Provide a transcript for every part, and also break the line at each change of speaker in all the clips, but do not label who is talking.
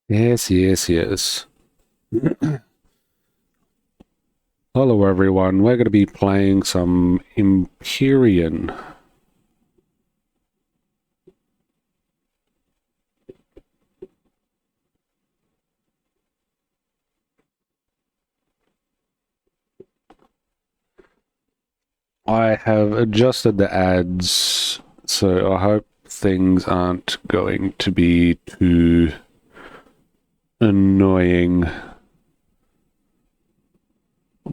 Yes, yes, yes. Hello everyone, we're going to be playing some Empyrion. I have adjusted the ads, so I hope things aren't going to be too annoying.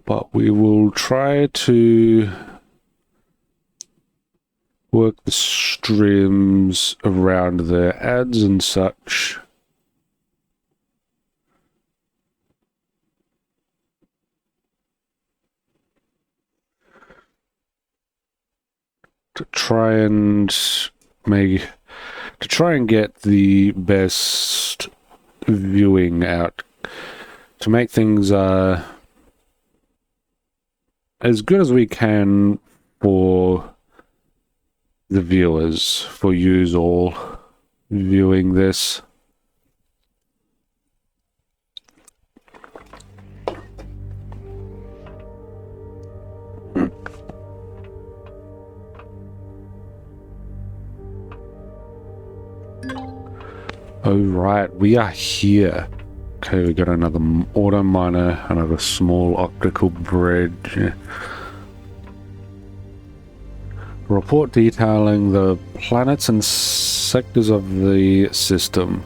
But we will try to work the streams around the ads and such. To try and get the best viewing out, to make things as good as we can for the viewers, for yous all viewing this. Oh right, we are here. Okay, we got another auto miner, another small optical bridge. Report detailing the planets and sectors of the system.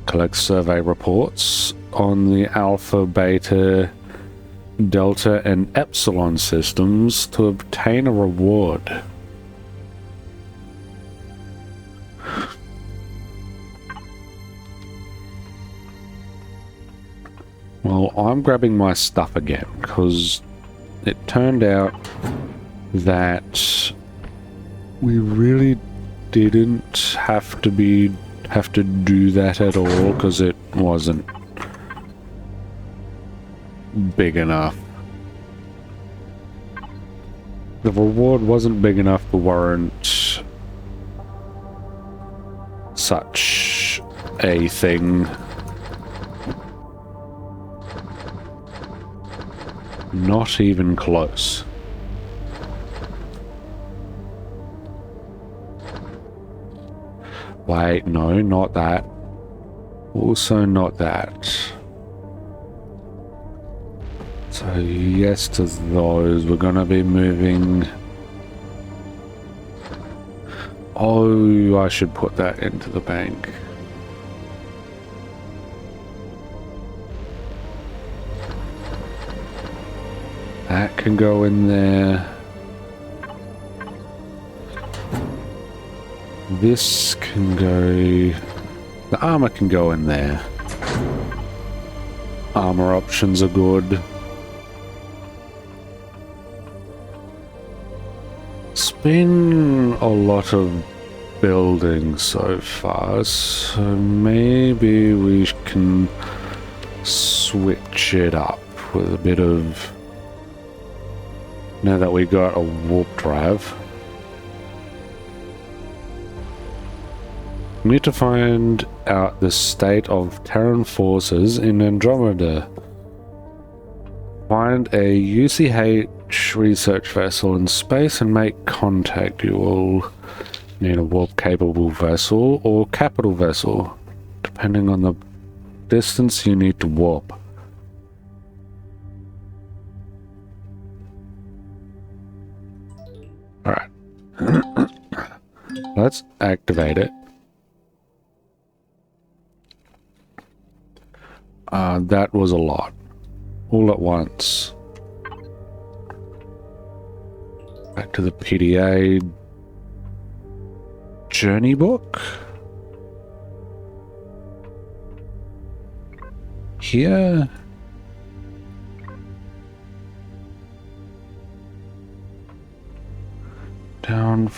Collect survey reports on the Alpha, Beta, Delta, and Epsilon systems to obtain a reward. Well, I'm grabbing my stuff again because it turned out that we really didn't have to do that at all because it wasn't big enough. The reward wasn't big enough to warrant such a thing. Not even close. Wait, no, not that. Also not that. So yes to those. We're gonna be moving. Oh, I should put that into the bank. That can go in there. This can go... The armor can go in there. Armor options are good. It's been a lot of building so far, so maybe we can switch it up with a bit of... Now that we got a warp drive. We need to find out the state of Terran forces in Andromeda. Find a UCH research vessel in space and make contact. You will need a warp-capable vessel or capital vessel, depending on the distance you need to warp. Alright. Let's activate it. That was a lot. All at once. Back to the PDA journey book. Here. Down.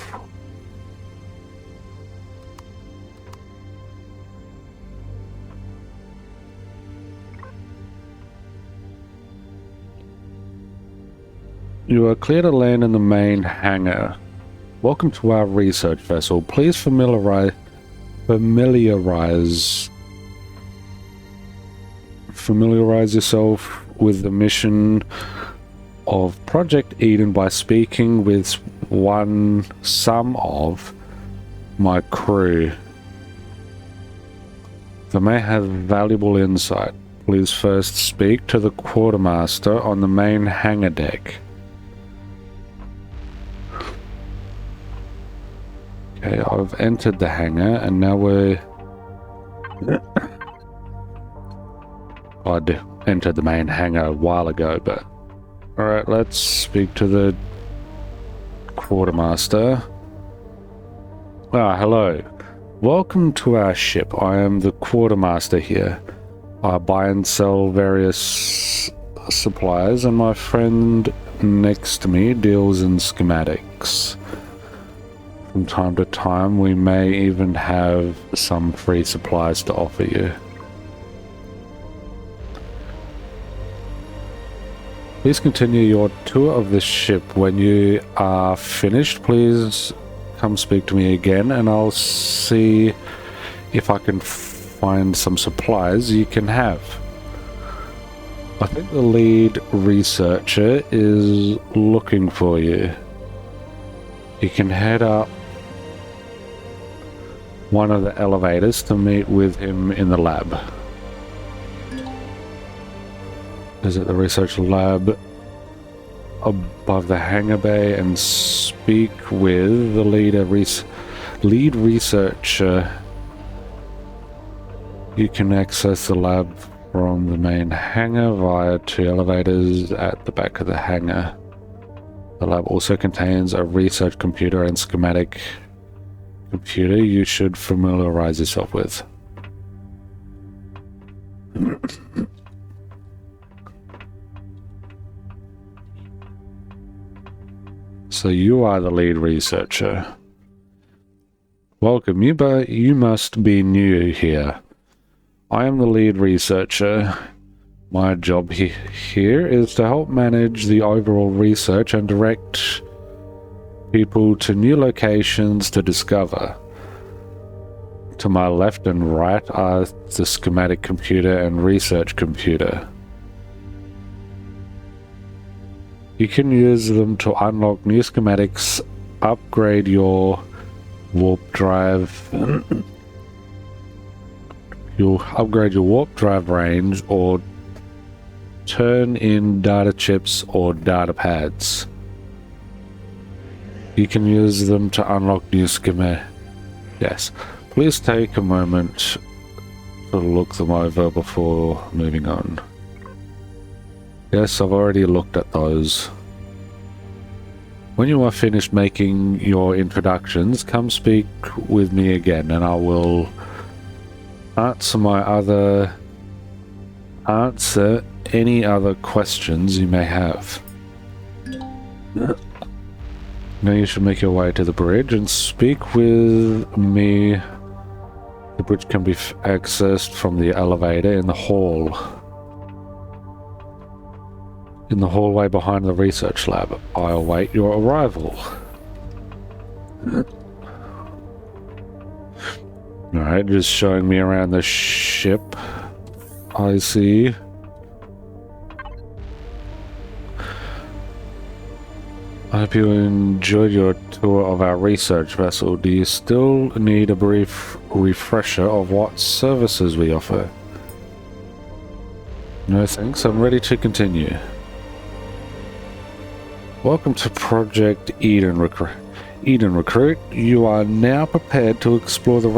You are clear to land in the main hangar. Welcome to our research vessel. Please familiarize familiarize yourself with the mission of Project Eden by speaking with some of my crew. They may have valuable insight. Please first speak to the quartermaster on the main hangar deck. Okay, I've entered the hangar and now we're... I'd entered the main hangar a while ago, but... Alright, let's speak to the quartermaster. Ah, hello. Welcome to our ship. I am the quartermaster here. I buy and sell various supplies, and my friend next to me deals in schematics. From time to time, we may even have some free supplies to offer you. Please continue your tour of this ship. When you are finished, please come speak to me again, and I'll see if I can find some supplies you can have. I think the lead researcher is looking for you. You can head up one of the elevators to meet with him in the lab. Visit the research lab above the hangar bay and speak with the lead researcher. You can access the lab from the main hangar via 2 elevators at the back of the hangar. The lab also contains a research computer and schematic computer you should familiarize yourself with. So you are the lead researcher. Welcome, but you must be new here. I am the lead researcher. My job here is to help manage the overall research and direct people to new locations to discover. To my left and right are the schematic computer and research computer. You can use them to unlock new schematics, upgrade your warp drive. You'll upgrade your warp drive range or turn in data chips or data pads. You can use them to unlock new schematics. Yes, please take a moment to look them over before moving on. Yes, I've already looked at those. When you are finished making your introductions, come speak with me again and I will answer any other questions you may have. Now you should make your way to the bridge and speak with me. The bridge can be accessed from the elevator in the hall. In the hallway behind the research lab. I await your arrival. Alright, just showing me around the ship. I see. I hope you enjoyed your tour of our research vessel. Do you still need a brief refresher of what services we offer? No thanks, I'm ready to continue. Welcome to Project Eden Recruit. You are now prepared to explore the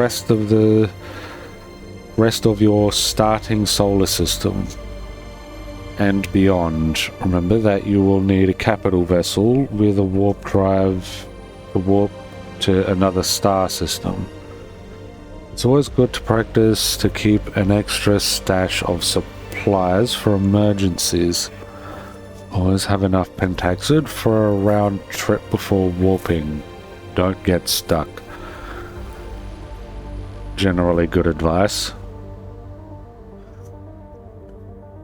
rest of your starting solar system and beyond. Remember that you will need a capital vessel with a warp drive to warp to another star system. It's always good to practice to keep an extra stash of supplies for emergencies. Always have enough pentaxid for a round trip before warping. Don't get stuck. Generally good advice.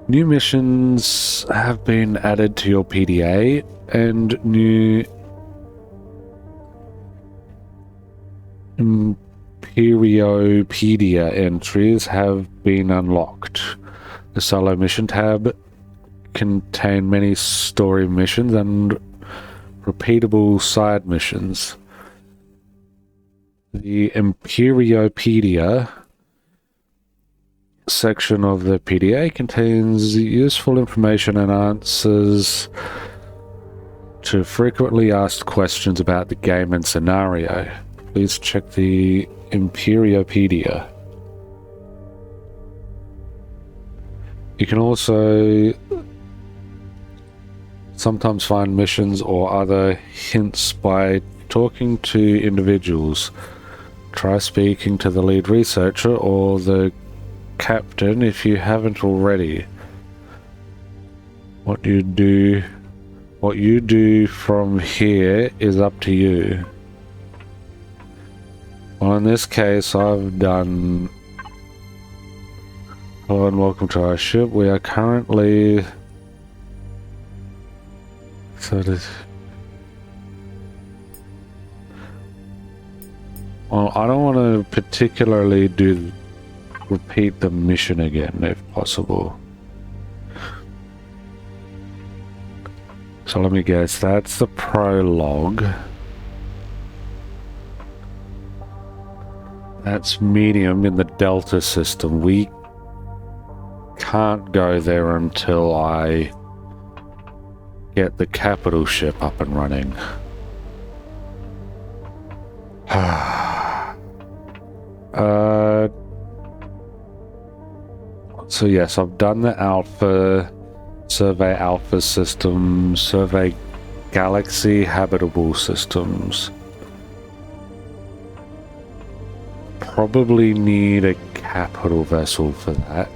New missions have been added to your PDA and new Empyriopedia entries have been unlocked. The solo mission tab contain many story missions and repeatable side missions. The Empyriopedia section of the PDA contains useful information and answers to frequently asked questions about the game and scenario. Please check the Empyriopedia. You can also sometimes find missions or other hints by talking to individuals. Try speaking to the lead researcher or the captain if you haven't already. What you do from here is up to you. Well, in this case, I've done... Hello and welcome to our ship. We are currently... Well, I don't want to particularly repeat the mission again, if possible. So let me guess, that's the prologue. That's medium in the Delta system. We can't go there until I get the capital ship up and running. So yes, I've done the Alpha, Survey Alpha system, Survey Galaxy Habitable Systems. Probably need a capital vessel for that.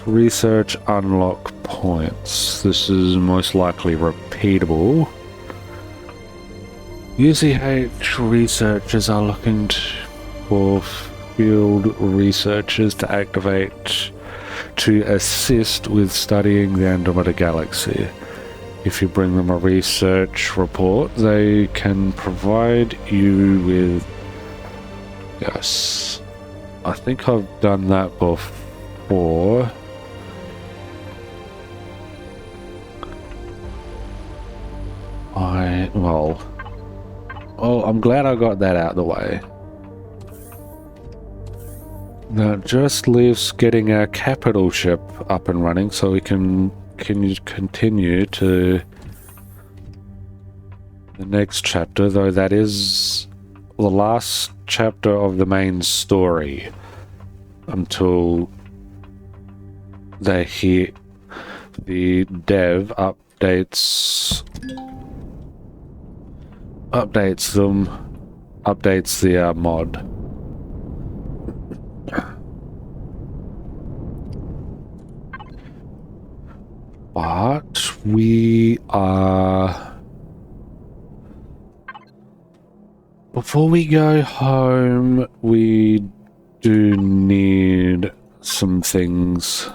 Research unlock points. This is most likely repeatable. UCH researchers are looking for field researchers to activate to assist with studying the Andromeda Galaxy. If you bring them a research report, they can provide you with... Yes. I think I've done that before. Well, I'm glad I got that out of the way. That just leaves getting our capital ship up and running so we can continue to the next chapter, though that is the last chapter of the main story until they hit the dev updates the mod. But we are... Before we go home, we do need some things.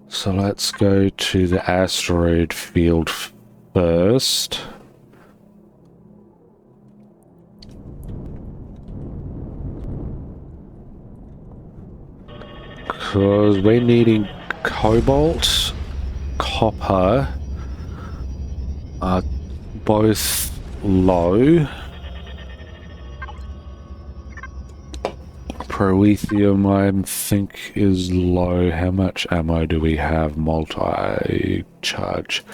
So let's go to the asteroid field first. Because we're needing cobalt, copper, are both low. Proethium, I think, is low. How much ammo do we have? Multi-charge.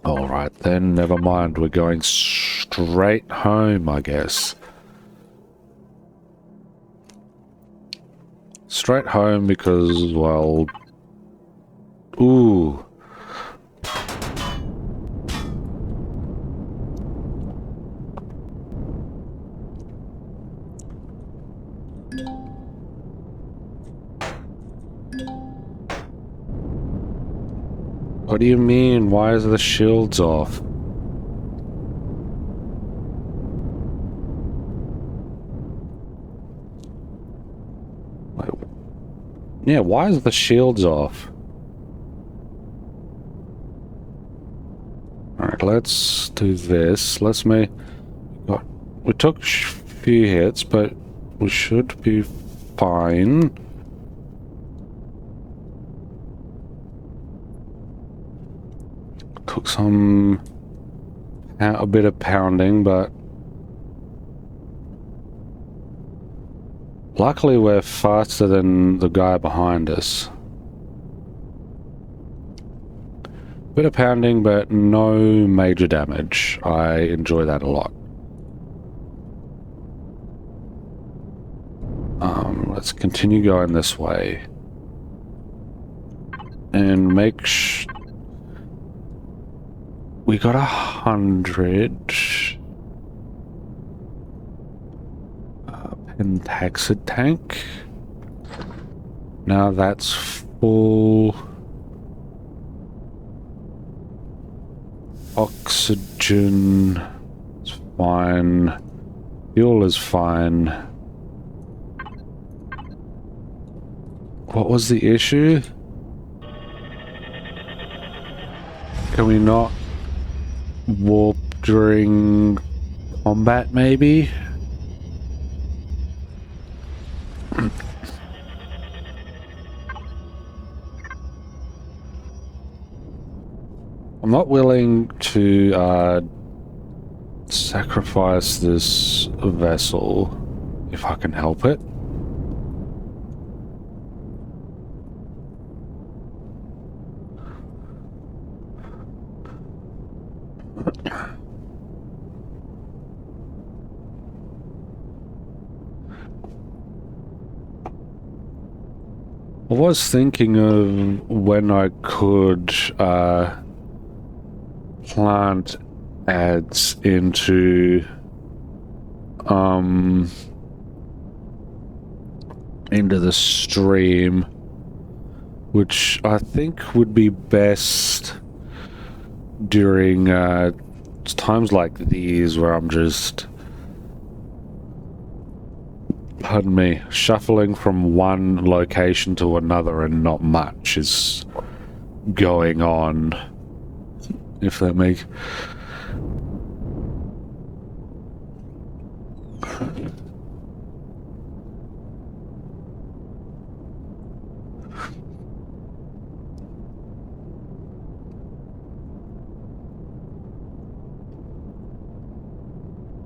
Alright then, never mind. We're going straight home, I guess. Straight home because, well... Ooh. What do you mean? Why is the shields off? Yeah, why is the shields off? Alright, let's do this. We took a few hits, but we should be fine. Took a bit of pounding, but luckily we're faster than the guy behind us. Bit of pounding, but no major damage. I enjoy that a lot. Let's continue going this way. And we got 100 pentaxid tank. Now that's full. Oxygen is fine. Fuel is fine. What was the issue? Can we not warp during combat, maybe? I'm not willing to sacrifice this vessel if I can help it. I was thinking of when I could plant ads into the stream, which I think would be best during times like these where I'm just, pardon me, shuffling from one location to another and not much is going on, if that makes...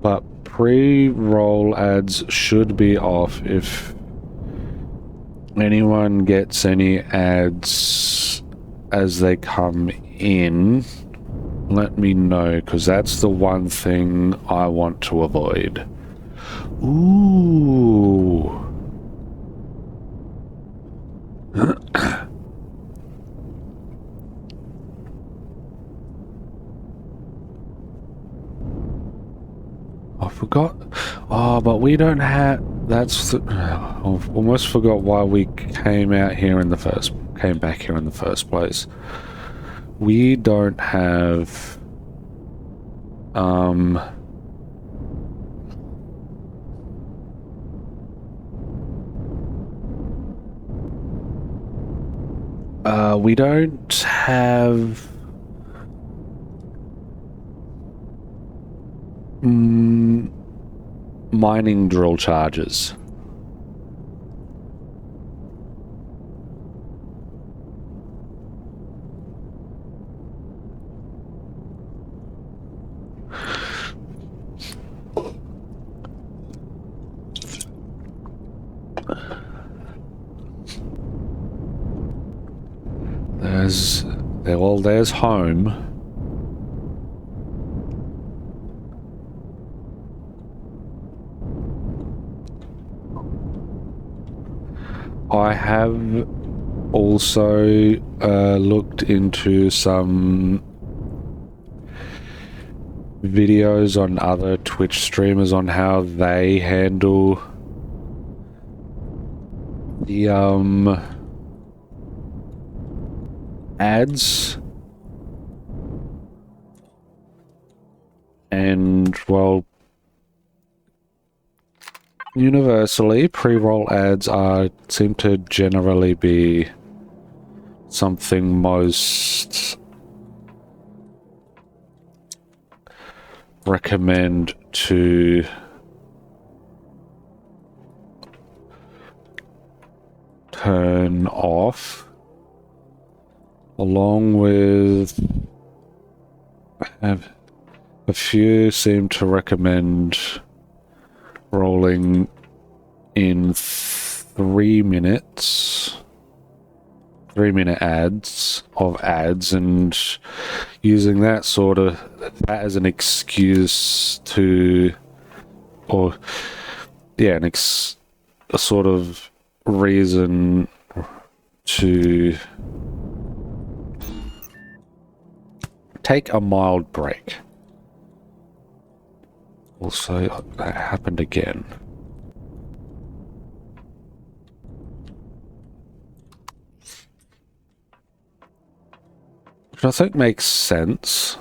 But pre-roll ads should be off. If anyone gets any ads as they come in, let me know, because that's the one thing I want to avoid. Ooh. I forgot. Oh, but we don't have... That's the... I've almost forgot why we came back here in the first place. We don't have... we don't have... mining drill charges. There's home. I have also looked into some videos on other Twitch streamers on how they handle the ads, and well, universally pre-roll ads seem to generally be something most recommend to turn off, along with a few seem to recommend rolling in 3 minutes, 3-minute ads of ads, and using that as an excuse to, or yeah, a sort of reason to take a mild break. Also, that happened again. Which I think makes sense.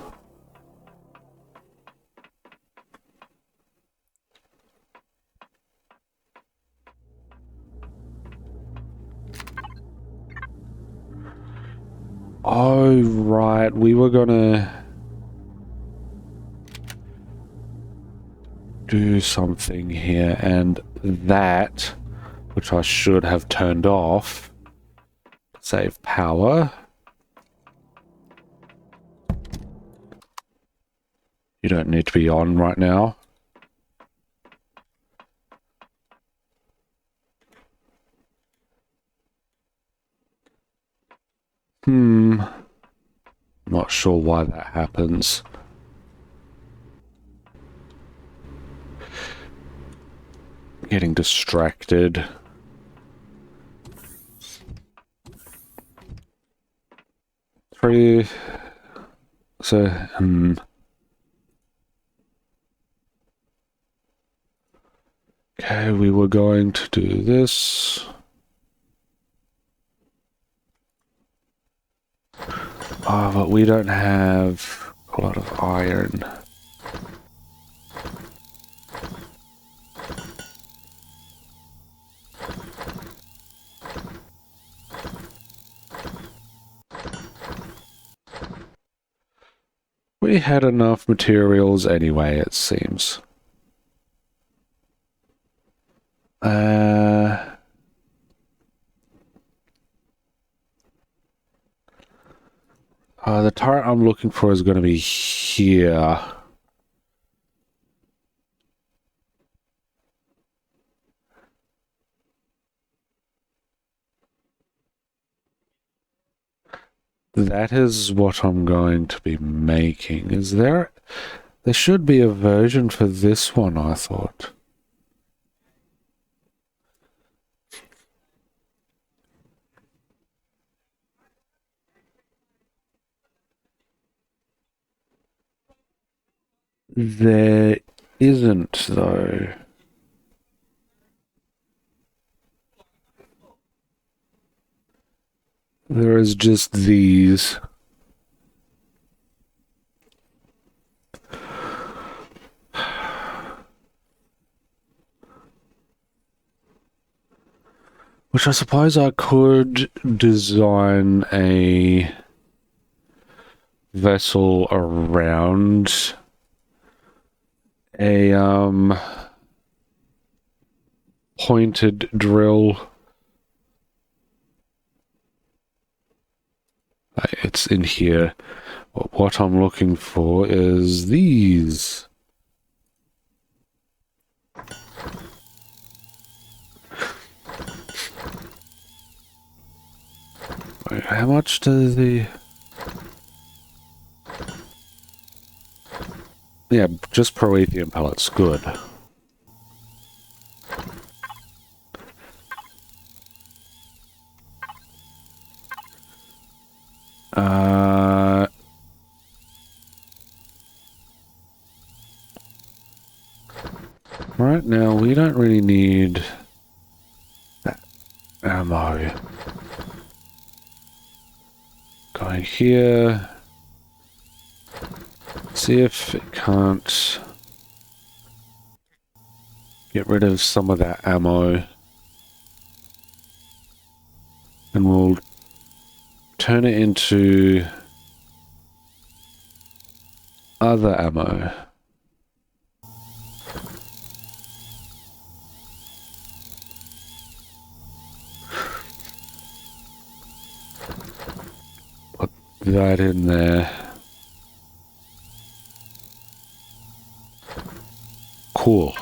Oh, right. We were gonna do something here, and that, which I should have turned off, save power. You don't need to be on right now. Not sure why that happens. Getting distracted. Okay, we were going to do this. Oh, but we don't have a lot of iron. We had enough materials anyway, it seems. The turret I'm looking for is going to be here. That is what I'm going to be making. Is there... There should be a version for this one, I thought. There isn't, though. There is just these. Which I suppose I could design a vessel around a pointed drill. It's in here. What I'm looking for is these. Wait, how much does the... Yeah, just Proethium pellets. Good. Right now, we don't really need that ammo. Going here. See if it can't get rid of some of that ammo. And we'll turn it into other ammo. that in there. Cool.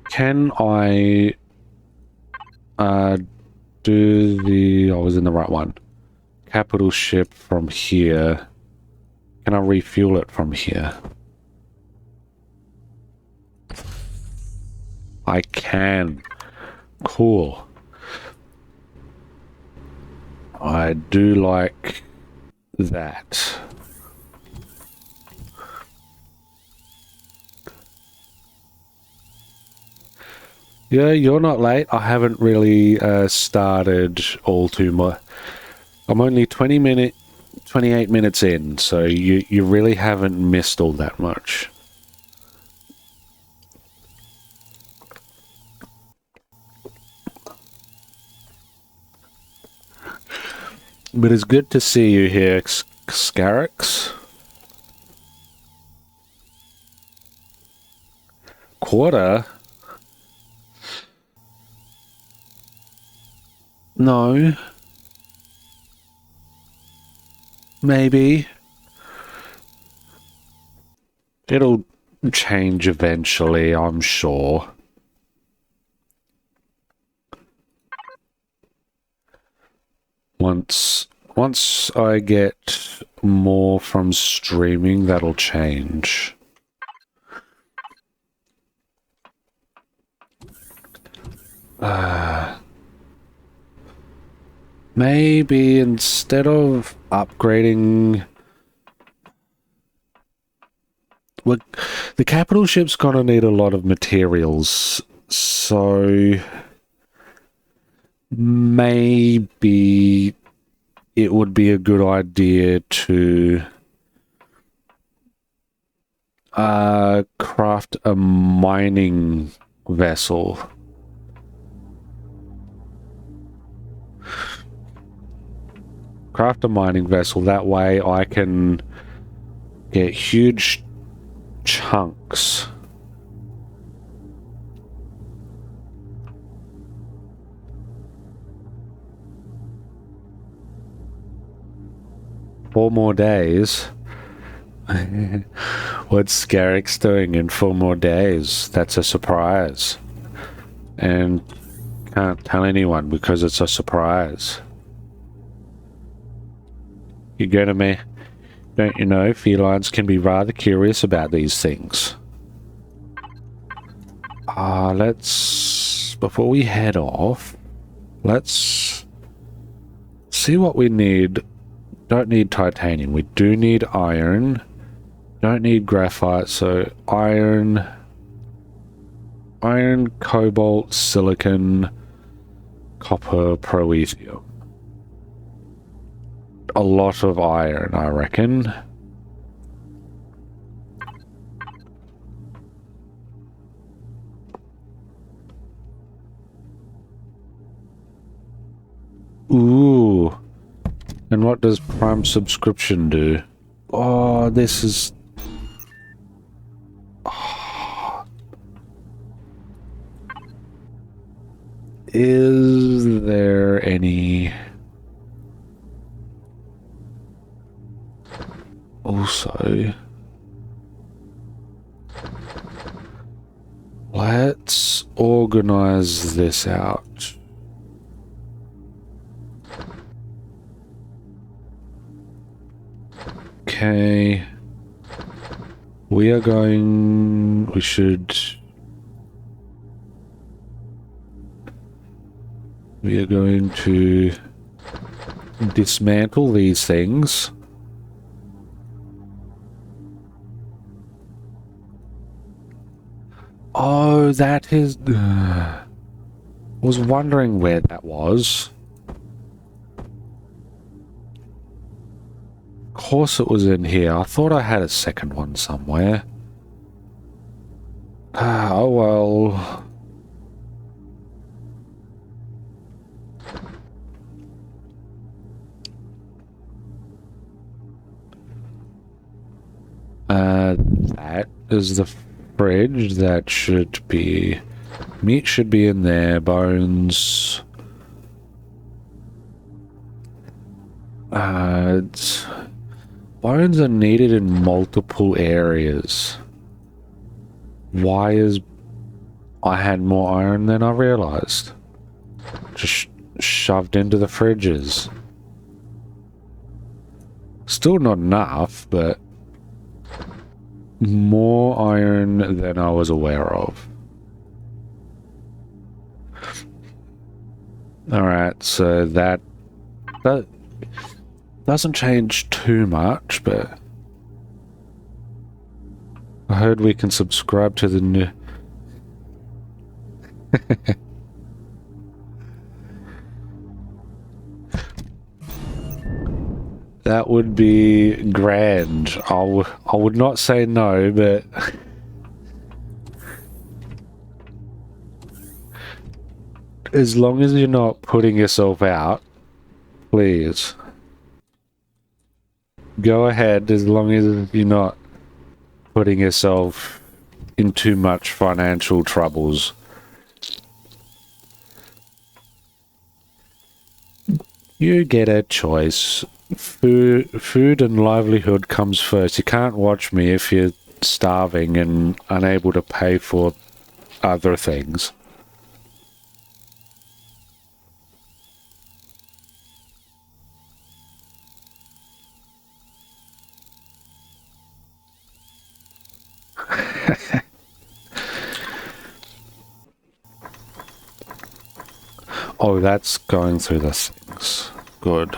Can I do the... I was in the right one. Capital ship from here. Can I refuel it from here? I can. Cool. I do like that. Yeah, you're not late. I haven't really started all too much. I'm only 28 minutes in, so you really haven't missed all that much. But it's good to see you here, Scarix. Quarter? No. Maybe. It'll change eventually, I'm sure. Once I get more from streaming, that'll change. Maybe instead of upgrading... Look, the capital ship's gonna need a lot of materials, so... Maybe it would be a good idea to craft a mining vessel. Craft a mining vessel, that way I can get huge chunks. Four more days. What's Scarix doing in 4 more days? That's a surprise. And can't tell anyone because it's a surprise. You go to me. Don't you know, felines can be rather curious about these things. Before we head off, let's see what we need. Don't need titanium. We do need iron. Don't need graphite, so iron, cobalt, silicon, copper, proethium. A lot of iron, I reckon. Ooh. And what does Prime subscription do? Oh, this is... Oh. Is there any... Also... Let's organize this out. Okay. We are going... We should... We are going to dismantle these things. Oh, that is... I was wondering where that was. Of course it was in here. I thought I had a second one somewhere. Oh well. That is the fridge. That should be... meat should be in there. Bones... bones are needed in multiple areas. Why is... I had more iron than I realized. Just shoved into the fridges. Still not enough, but more iron than I was aware of. Alright, so that doesn't change too much, but I heard we can subscribe to the new... That would be grand. I would not say no, but... as long as you're not putting yourself out, please. Go ahead, as long as you're not putting yourself in too much financial troubles. You get a choice. Food and livelihood comes first. You can't watch me if you're starving and unable to pay for other things. Oh, that's going through the things. Good.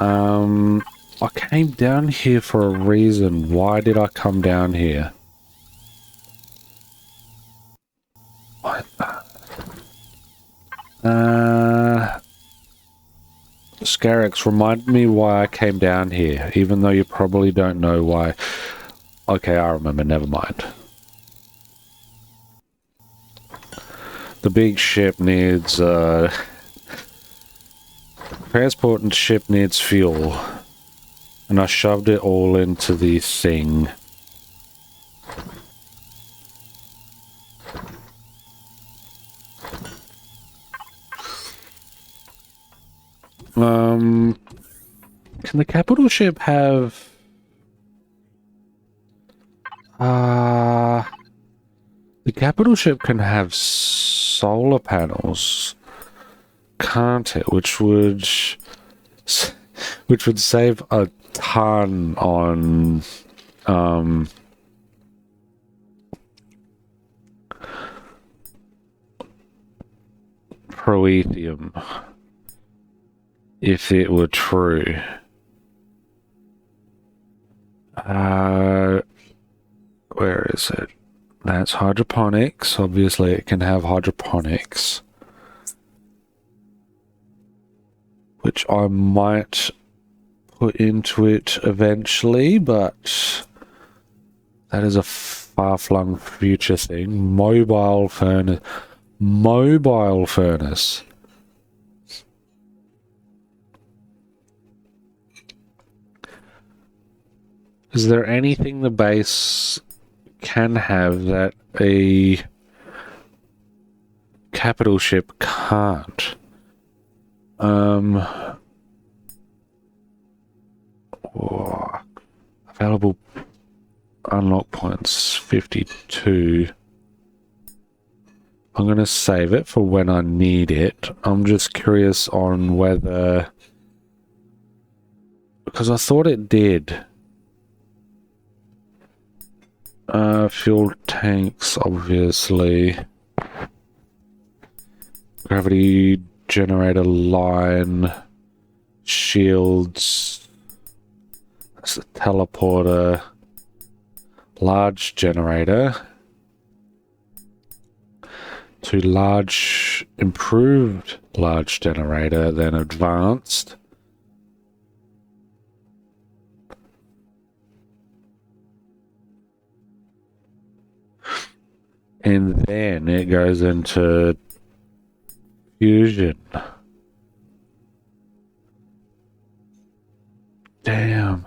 I came down here for a reason. Why did I come down here? What? Scarix, remind me why I came down here, even though you probably don't know why. Okay, I remember, never mind. The big ship needs, transport and ship needs fuel. And I shoved it all into the thing. Can the capital ship have... the capital ship can have solar panels, can't it? Which would save a ton on proethium, if it were true. Where is it? That's hydroponics. Obviously it can have hydroponics, which I might put into it eventually, but that is a far-flung future thing. Mobile furnace. Mobile furnace. Is there anything the base can have that a capital ship can't? Available unlock points 52. I'm going to save it for when I need it. I'm just curious on whether... because I thought it did. Fuel tanks, obviously. Gravity generator line. Shields. That's the teleporter. Large generator. To large, improved large generator, then advanced. And then it goes into fusion. Damn.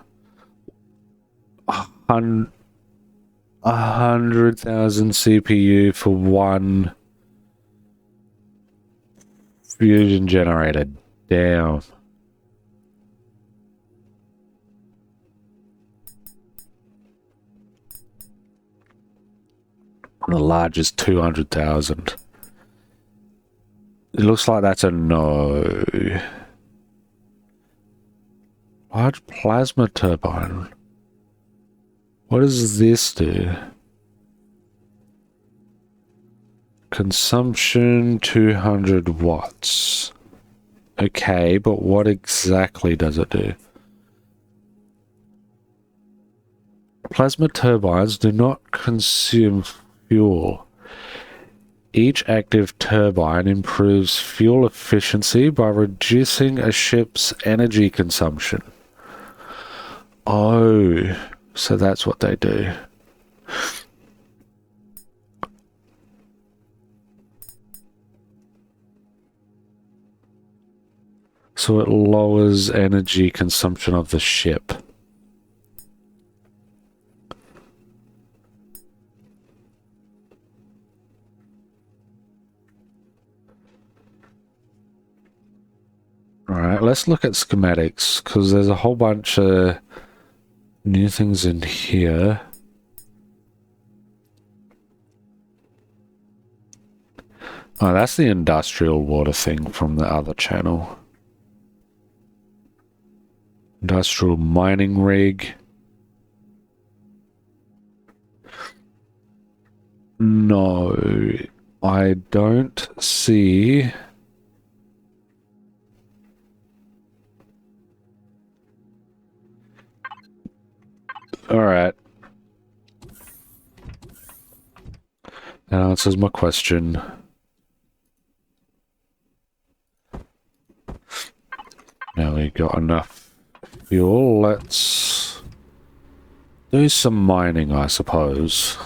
100,000 CPU for one fusion generator. Damn. The largest 200,000. It looks like that's a no. Large plasma turbine. What does this do? Consumption 200 watts. Okay, but what exactly does it do? Plasma turbines do not consume fuel. Each active turbine improves fuel efficiency by reducing a ship's energy consumption. Oh, so that's what they do. So it lowers energy consumption of the ship. Alright, let's look at schematics, because there's a whole bunch of new things in here. Oh, that's the industrial water thing from the other channel. Industrial mining rig. No, I don't see... Alright. That answers my question. Now we got enough fuel. Let's do some mining, I suppose.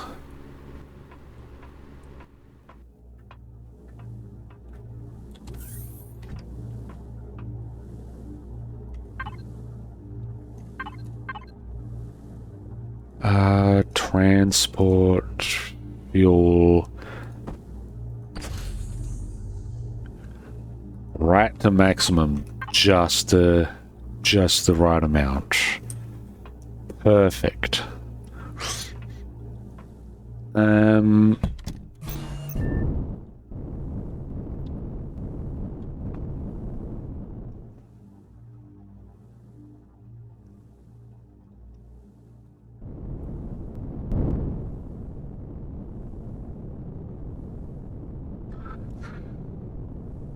Transport, fuel, right to maximum, just the right amount. Perfect.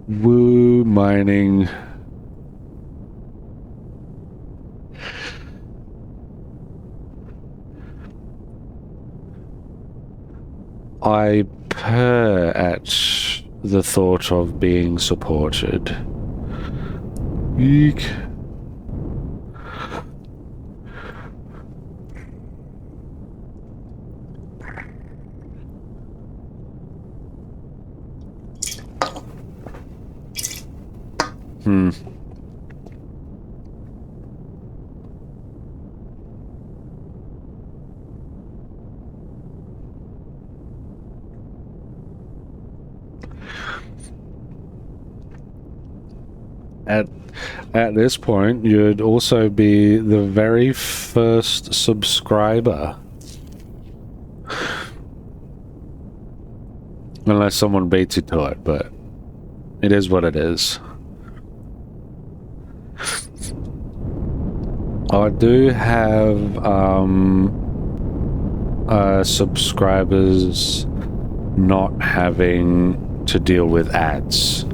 Woo mining. I purr at the thought of being supported. Eek. At this point, you'd also be the very first subscriber. Unless someone beats you to it, but it is what it is. I do have subscribers not having to deal with ads.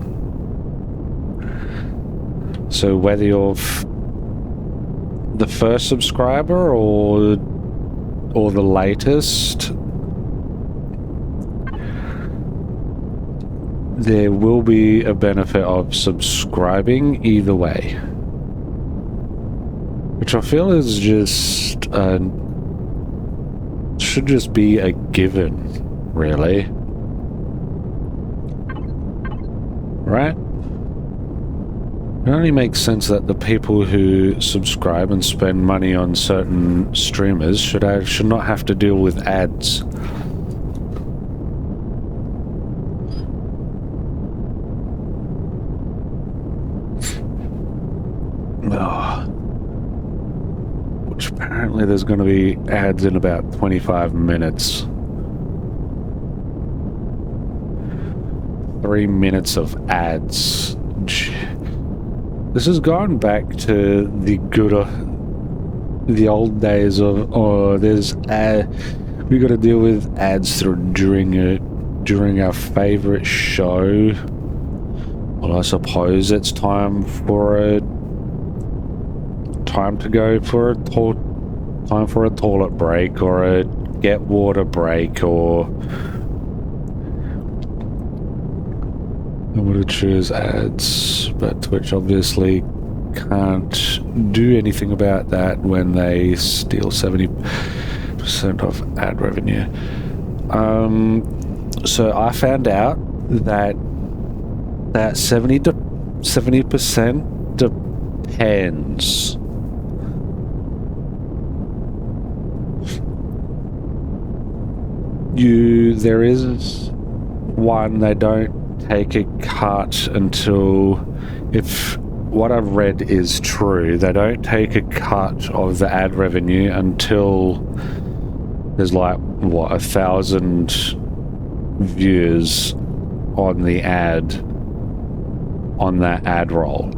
So whether you're the first subscriber or the latest, there will be a benefit of subscribing either way. Which I feel is just should just be a given, really. Right? It only makes sense that the people who subscribe and spend money on certain streamers should not have to deal with ads. Oh. Which apparently there's going to be ads in about 25 minutes. 3 minutes of ads. This has gone back to the old days of, we got to deal with ads during our favorite show. Well, I suppose it's time to go for a toilet break or a get water break, or I'm going to choose ads, but Twitch obviously can't do anything about that when they steal 70% of ad revenue. So I found out that 70% depends. There is one, they don't take a cut until, if what I've read is true, they don't take a cut of the ad revenue until there's like, what, 1,000 views on the ad, on that ad roll,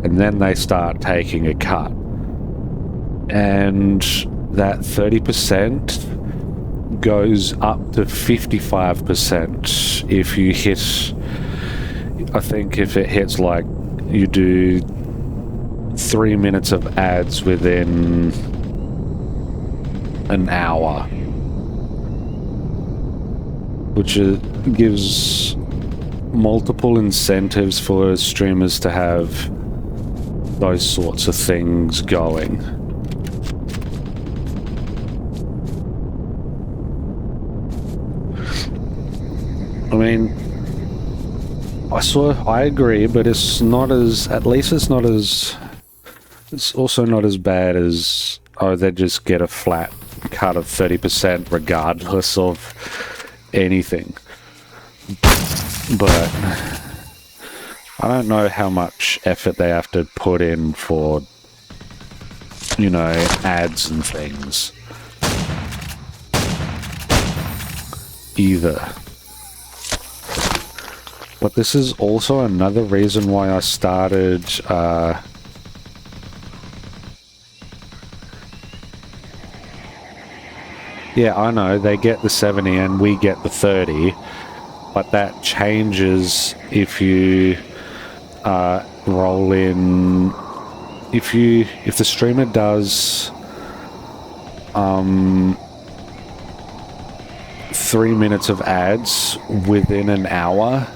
and then they start taking a cut. And that 30% goes up to 55% if you hit, I think if it hits, like, you do 3 minutes of ads within an hour, which gives multiple incentives for streamers to have those sorts of things going. I mean, I agree, but it's not as, at least it's not as, it's also not as bad as, oh, they just get a flat cut of 30% regardless of anything. But I don't know how much effort they have to put in for, you know, ads and things either. But this is also another reason why I started yeah, I know, they get the 70 and we get the 30, but that changes if you roll in, if the streamer does 3 minutes of ads within an hour,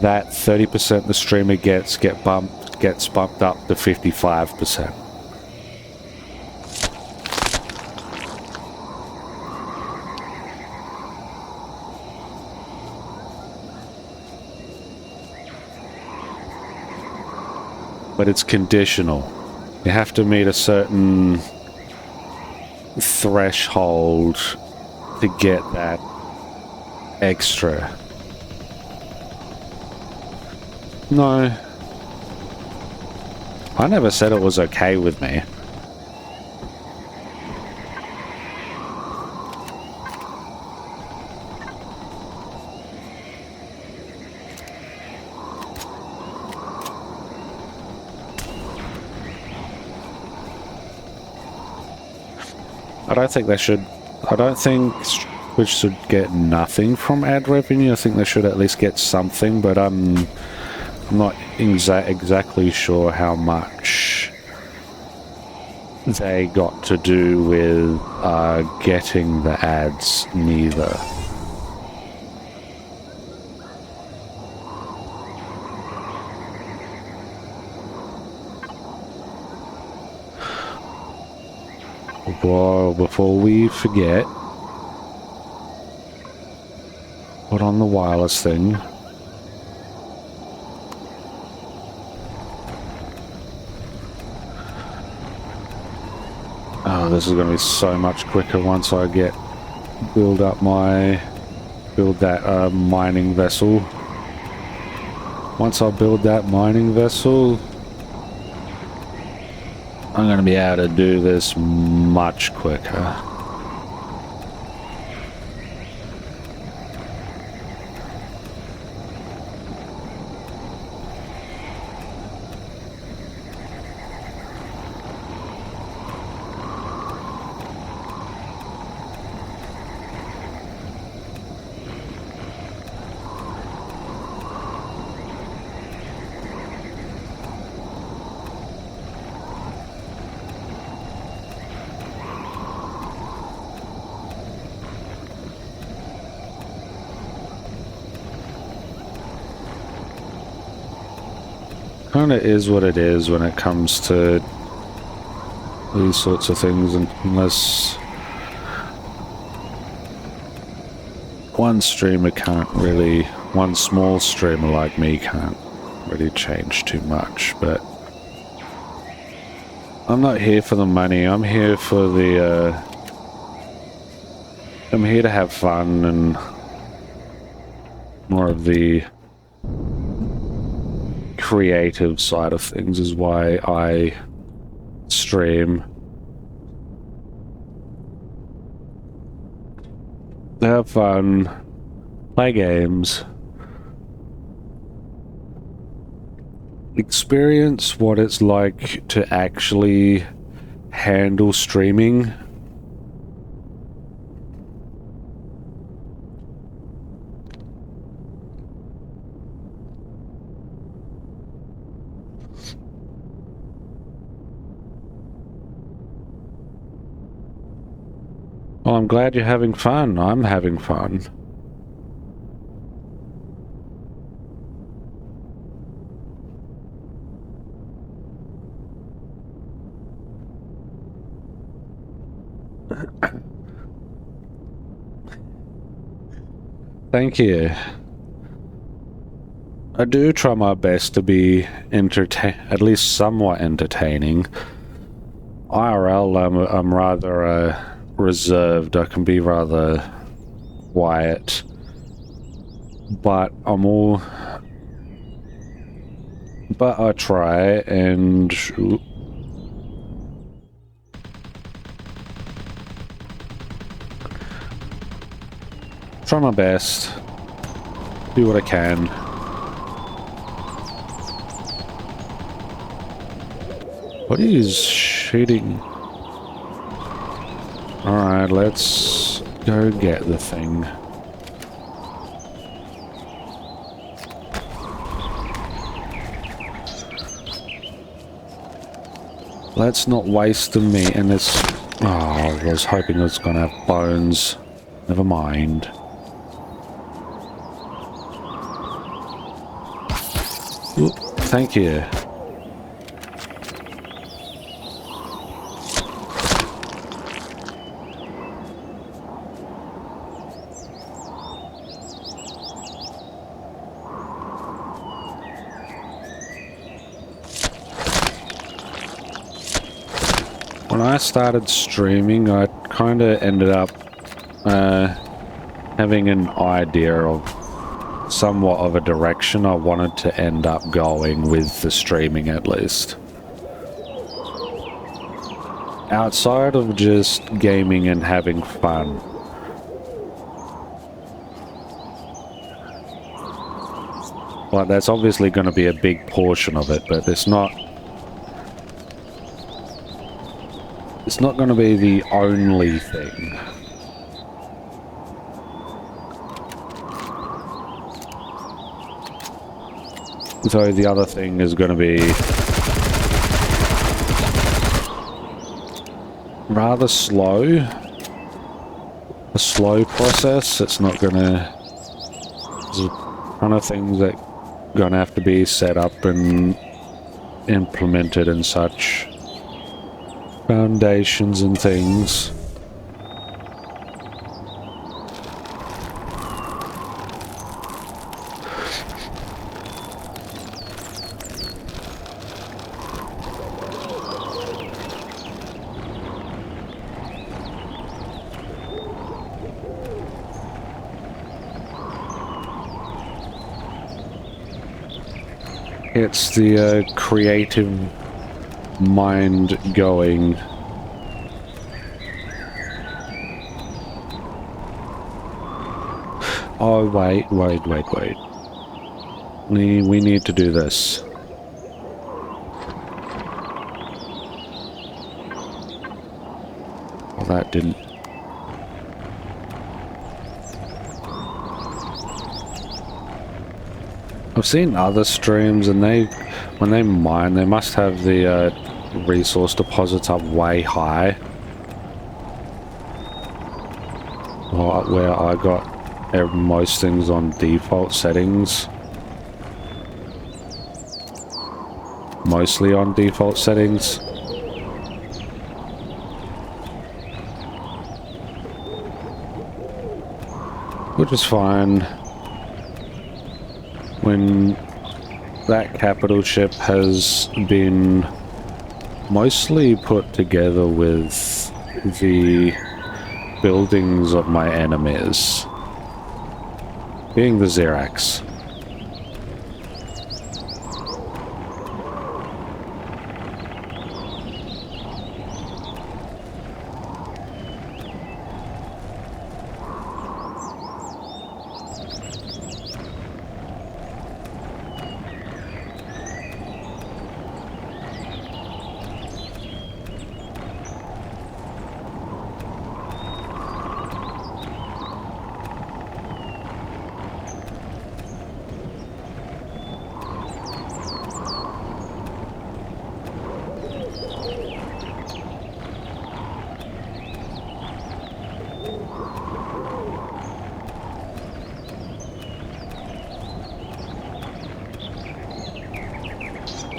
that 30% the streamer gets bumped up to 55%. But it's conditional. You have to meet a certain threshold to get that extra. No. I never said it was okay with me. I don't think they should. I don't think Twitch should get nothing from ad revenue. I think they should at least get something, but I'm not exactly sure how much they got to do with getting the ads neither. Whoa, before we forget, put on the wireless thing. Oh, this is going to be so much quicker once I build that mining vessel. Once I build that mining vessel, I'm going to be able to do this much quicker. Kind of is what it is when it comes to these sorts of things, unless one small streamer like me can't really change too much. But I'm not here for the money. I'm here for I'm here to have fun, and more of the creative side of things is why I stream. Have fun, play games, experience what it's like to actually handle streaming. Well, I'm glad you're having fun. I'm having fun. Thank you. I do try my best to be at least somewhat entertaining. IRL, I'm rather reserved. I can be rather quiet, but but I try and try my best, do what I can. What is shooting? Alright, let's go get the thing. Let's not waste the meat, and it's... Oh, I was hoping it was gonna have bones. Never mind. Ooh, thank you. When I started streaming, I kind of ended up having an idea of somewhat of a direction I wanted to end up going with the streaming, at least. Outside of just gaming and having fun. Well, that's obviously going to be a big portion of it, but it's not going to be the only thing. So the other thing is going to be rather slow. A slow process. It's not going to... There's a ton of things that are going to have to be set up and implemented and such. Foundations and things. gets the creative mind going. Oh, wait. We need to do this. Well, that didn't. I've seen other streams and when they mine, they must have the resource deposits up way high. Where I got most things on default settings. Mostly on default settings. Which is fine. When that capital ship has been mostly put together with the buildings of my enemies, being the Xerax.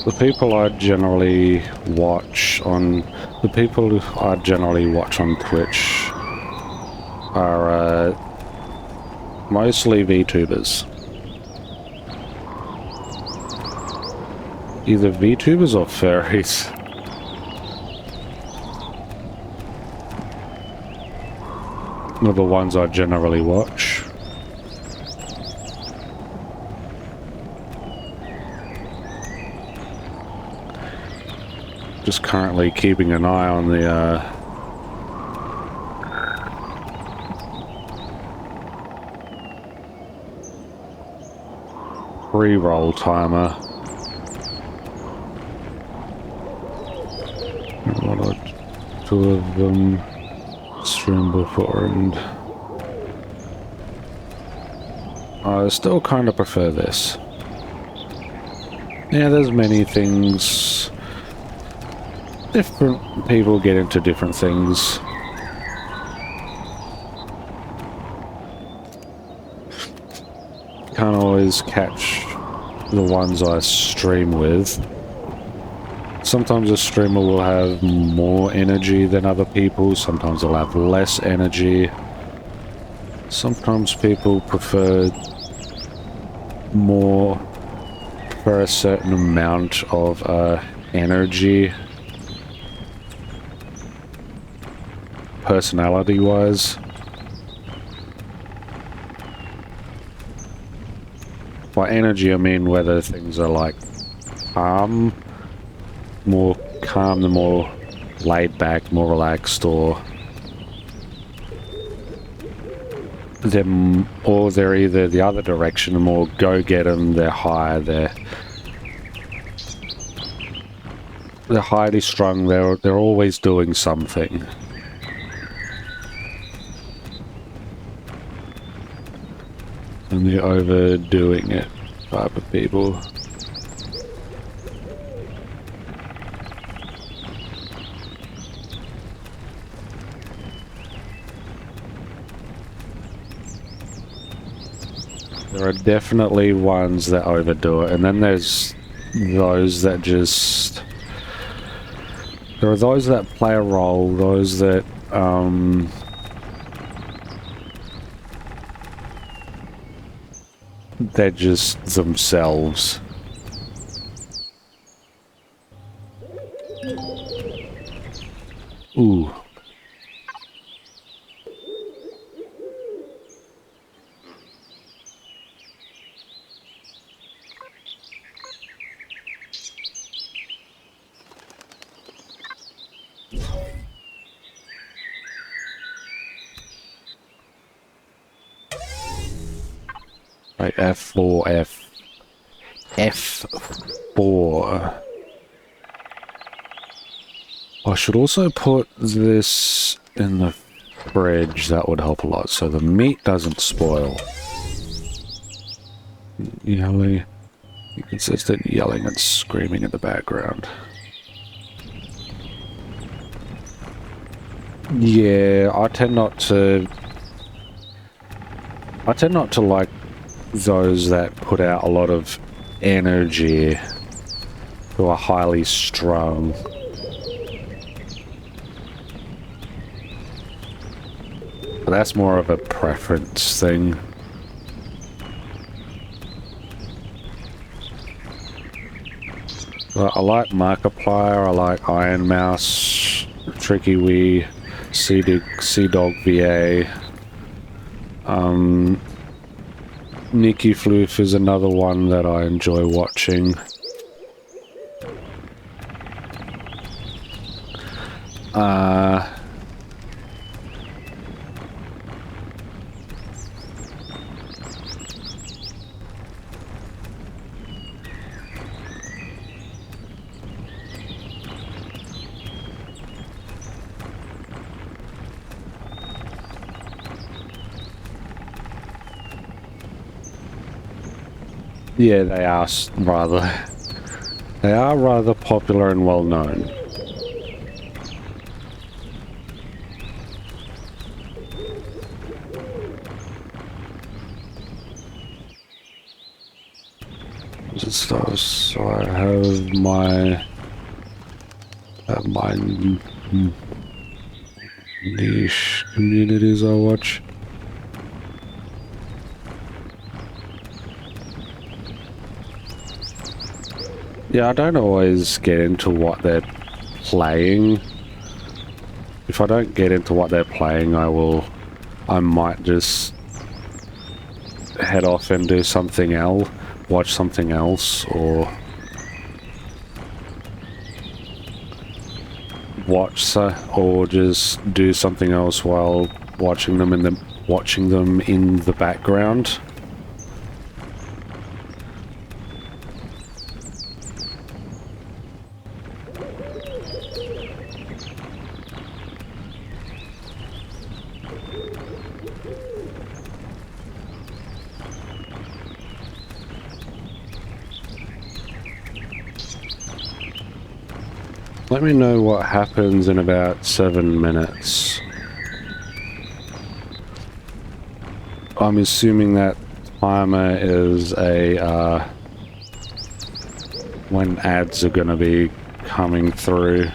The people I generally watch on Twitch are mostly VTubers. Either VTubers or furries. Are the ones I generally watch. Just currently keeping an eye on the pre-roll timer. Two of them streamed before, and I still kind of prefer this. Yeah, there's many things. Different people get into different things. Can't always catch the ones I stream with. Sometimes a streamer will have more energy than other people, sometimes they'll have less energy. Sometimes people prefer a certain amount of energy, personality-wise. By energy, I mean whether things are like calm, the more laid back, more relaxed, or they're either the other direction, the more go-get 'em, they're high, they're highly strung, they're always doing something. And the overdoing it type of people. There are definitely ones that overdo it, and then there's those that just... There are those that play a role, those that, they're just themselves. Ooh. Right, F4, F4. I should also put this in the fridge. That would help a lot, so the meat doesn't spoil. Yelling, consistent yelling and screaming in the background. Yeah, I tend not to like those that put out a lot of energy, who are highly strung. But that's more of a preference thing. But I like Markiplier, I like Iron Mouse, Tricky Wee, Sea Dog VA. Nikki Floof is another one that I enjoy watching. Yeah, they are rather popular and well known. So I have my niche communities I watch. Yeah, I don't always get into what they're playing. If I don't get into what they're playing, I might just head off and do something else, watch something else, or or just do something else while watching them in the background. Let me know what happens in about 7 minutes. I'm assuming that timer is a when ads are going to be coming through.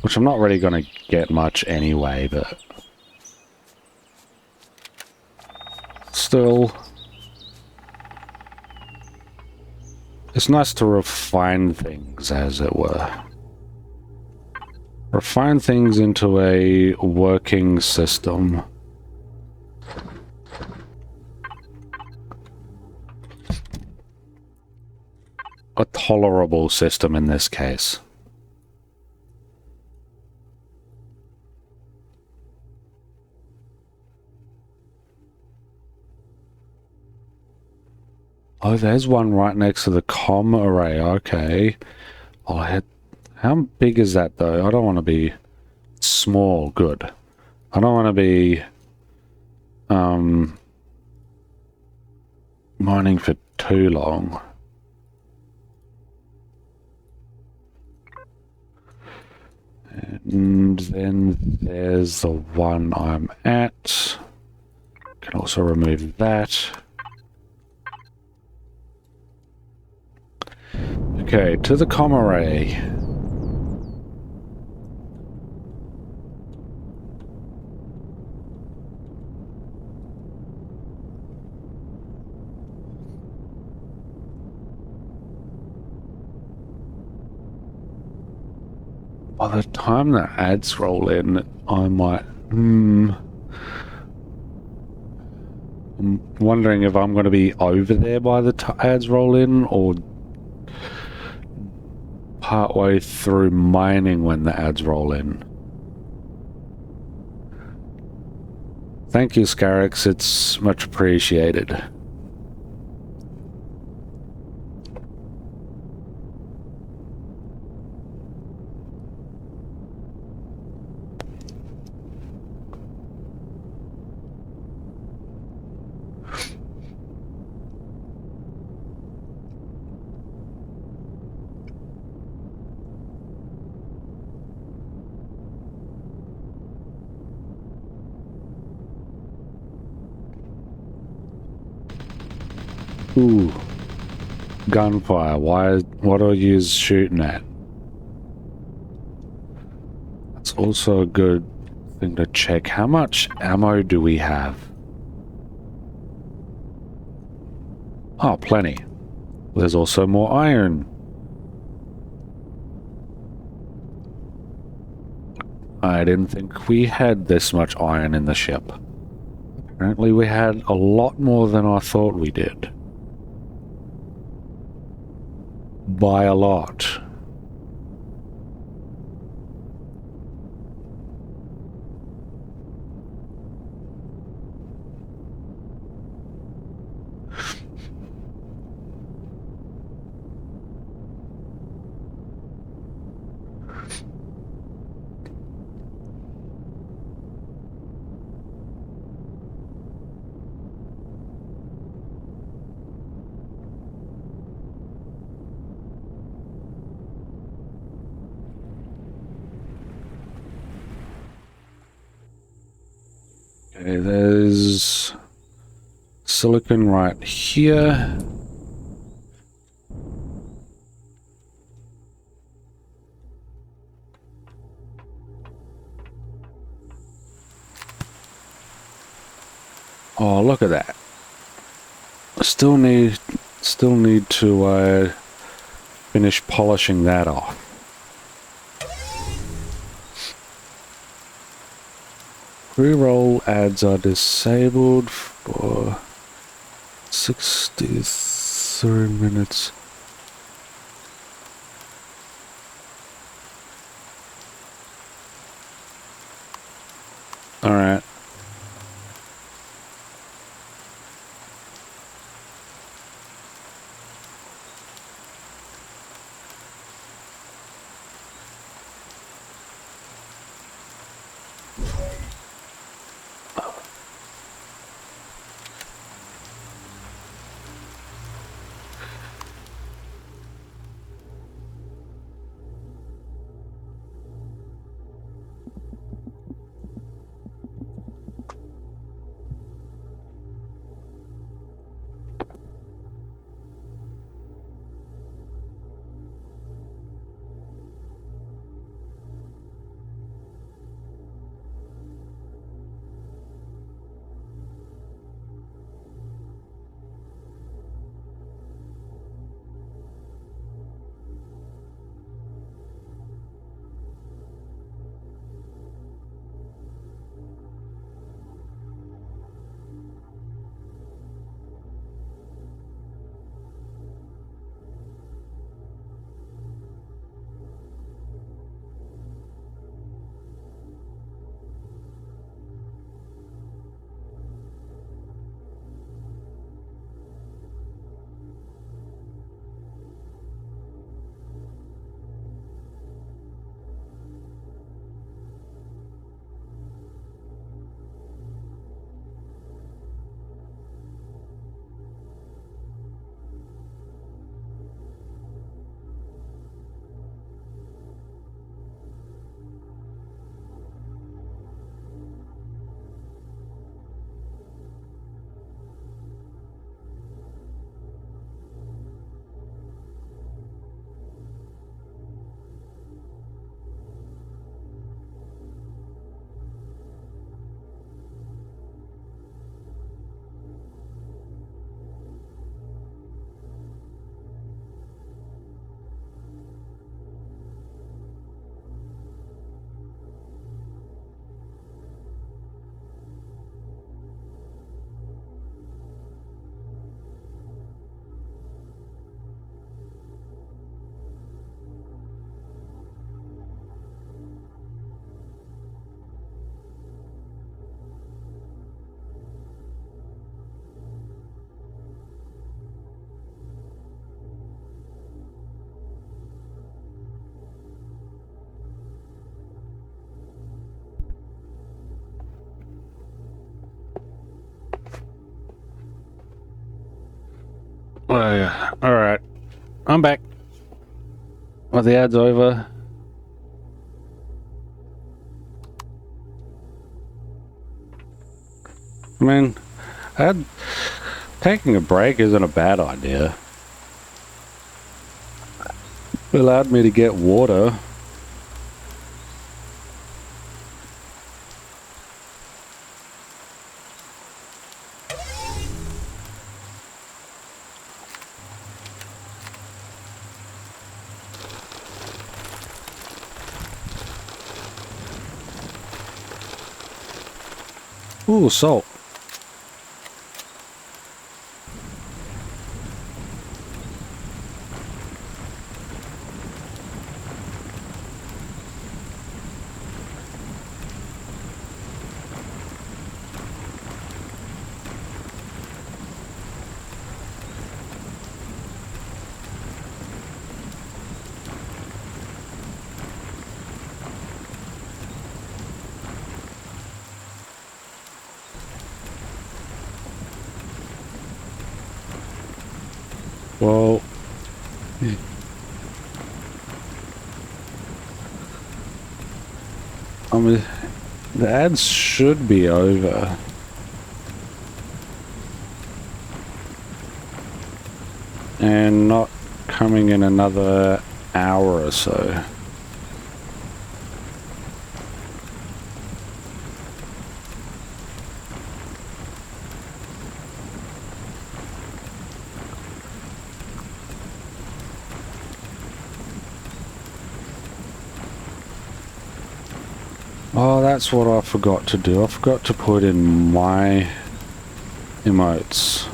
Which I'm not really going to get much anyway, but still, it's nice to refine things, as it were. Refine things into a working system. A tolerable system in this case. Oh, there's one right next to the comm array. Okay. How big is that, though? I don't want to be small. Good. I don't want to be mining for too long. And then there's the one I'm at. Can also remove that. Okay, to the comm array. By the time the ads roll in, I might... I'm wondering if I'm going to be over there by the ads roll in, or partway through mining when the ads roll in. Thank you, Scarix. It's much appreciated. Ooh. Gunfire. What are you shooting at? That's also a good thing to check. How much ammo do we have? Oh, plenty. There's also more iron. I didn't think we had this much iron in the ship. Apparently we had a lot more than I thought we did. By a lot. Okay, there's silicon right here. Oh, look at that. Still need to finish polishing that off. Reroll ads are disabled for 63 minutes. All right. Oh, yeah. Alright. I'm back. Are the ads over? I mean, taking a break isn't a bad idea. It allowed me to get water. Ooh, salt. Well, I mean, the ads should be over. And not coming in another hour or so. Oh, that's what I forgot to do. I forgot to put in my emotes.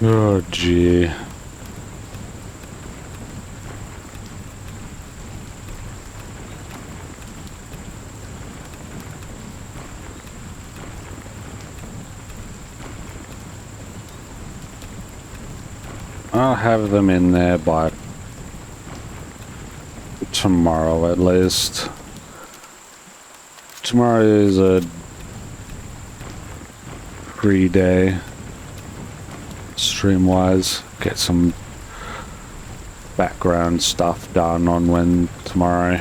Oh, gee. I'll have them in there by tomorrow at least. Tomorrow is a free day. Stream-wise, get some background stuff done on when tomorrow.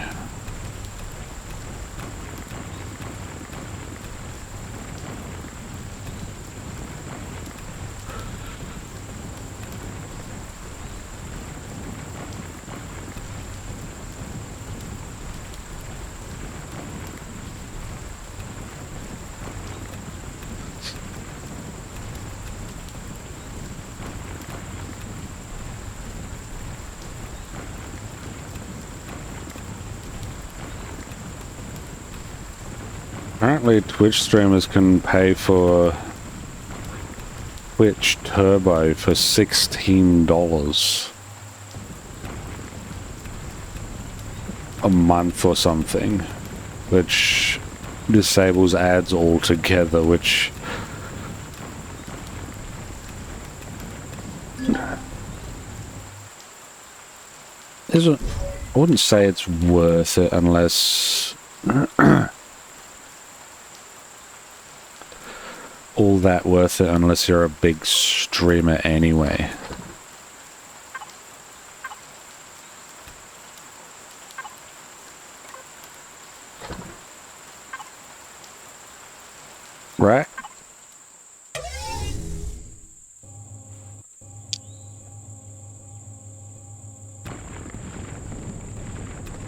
Apparently Twitch streamers can pay for Twitch Turbo for $16 a month or something, which disables ads altogether, which isn't, I wouldn't say it's worth it unless all that worth it unless you're a big streamer anyway. Right?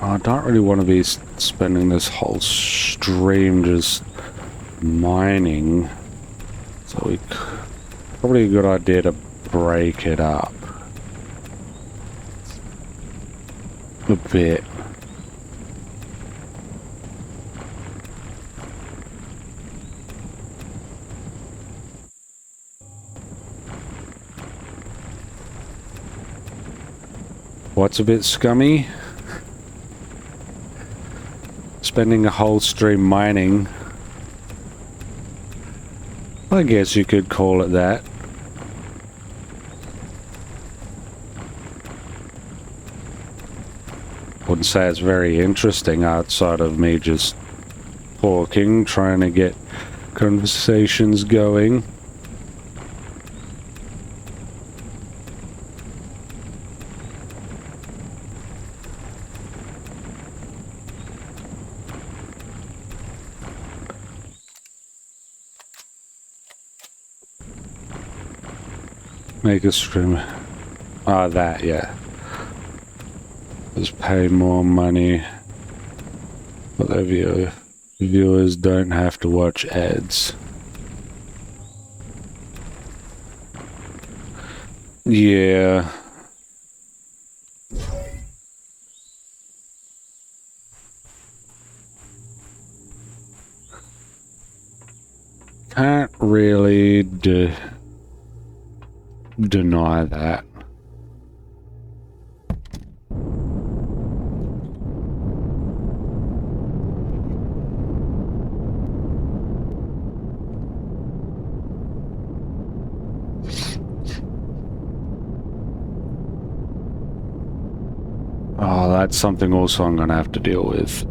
I don't really want to be spending this whole stream just mining. So probably a good idea to break it up a bit. What's a bit scummy? Spending a whole stream mining. I guess you could call it that. Wouldn't say it's very interesting outside of me just talking, trying to get conversations going. Make a stream. Ah, that, yeah. Just pay more money. But the viewers don't have to watch ads. Yeah. Can't really deny that. Oh, that's something also I'm gonna have to deal with.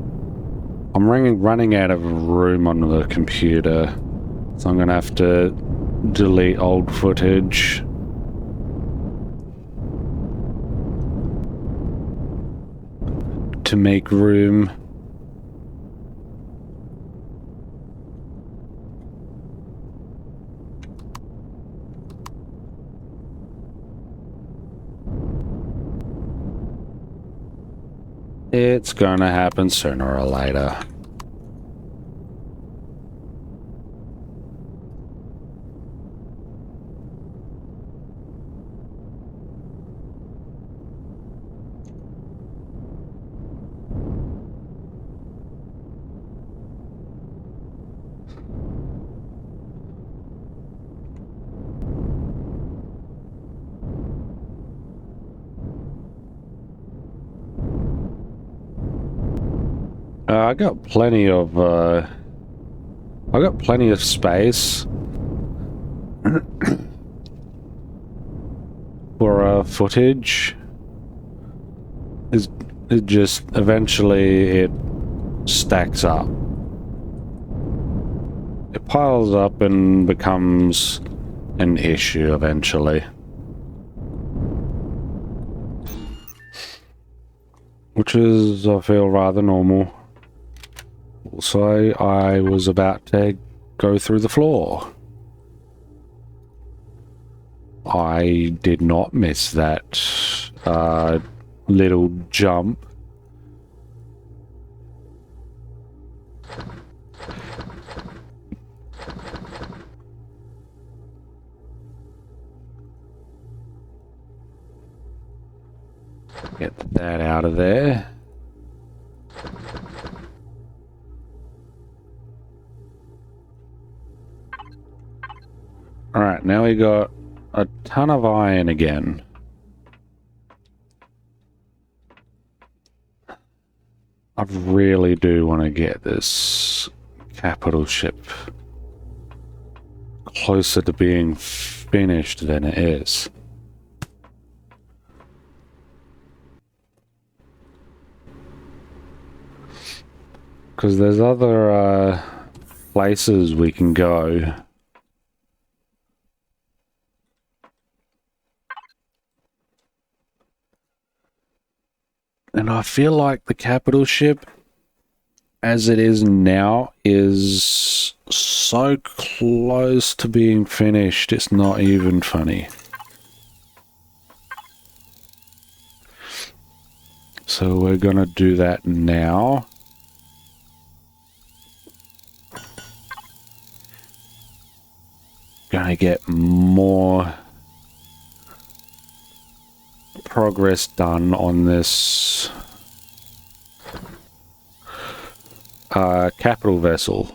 I'm running out of room on the computer, so I'm gonna have to delete old footage. To make room. It's gonna happen sooner or later. I got plenty of space for footage. It just eventually it stacks up. It piles up and becomes an issue eventually. Which is, I feel, rather normal. Also, I was about to go through the floor. I did not miss that little jump. Get that out of there. Alright, now we got a ton of iron again. I really do want to get this capital ship closer to being finished than it is. Because there's other places we can go. And I feel like the capital ship, as it is now, is so close to being finished, it's not even funny. So we're gonna do that now. Gonna get more progress done on this capital vessel.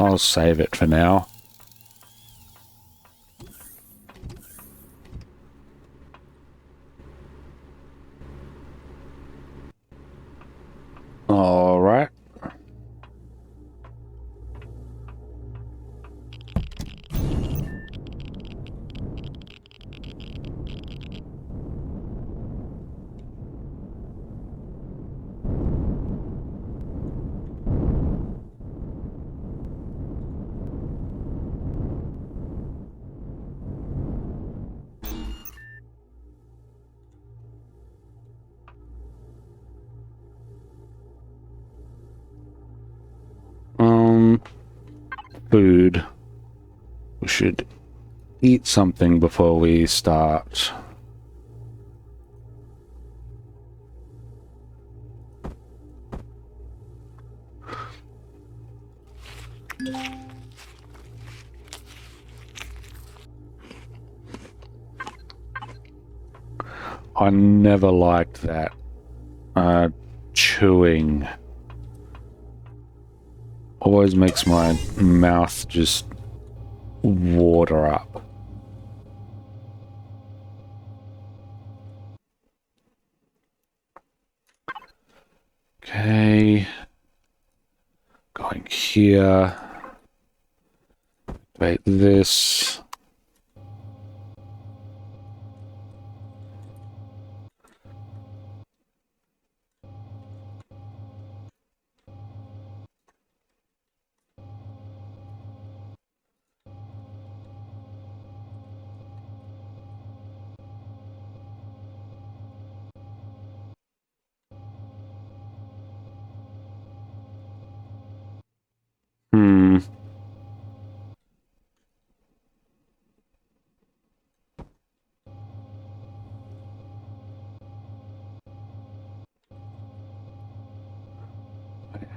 I'll save it for now. All right. Food. We should eat something before we start. I never liked that chewing. Always makes my mouth just water up. Okay. Going here. Wait, this. Hmm.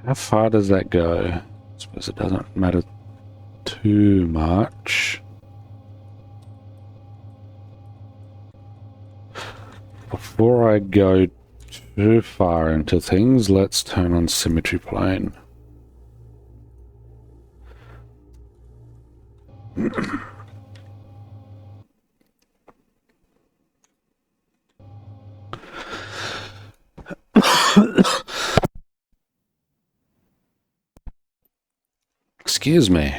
How far does that go? I suppose it doesn't matter too much. Before I go too far into things, let's turn on symmetry plane. Excuse me.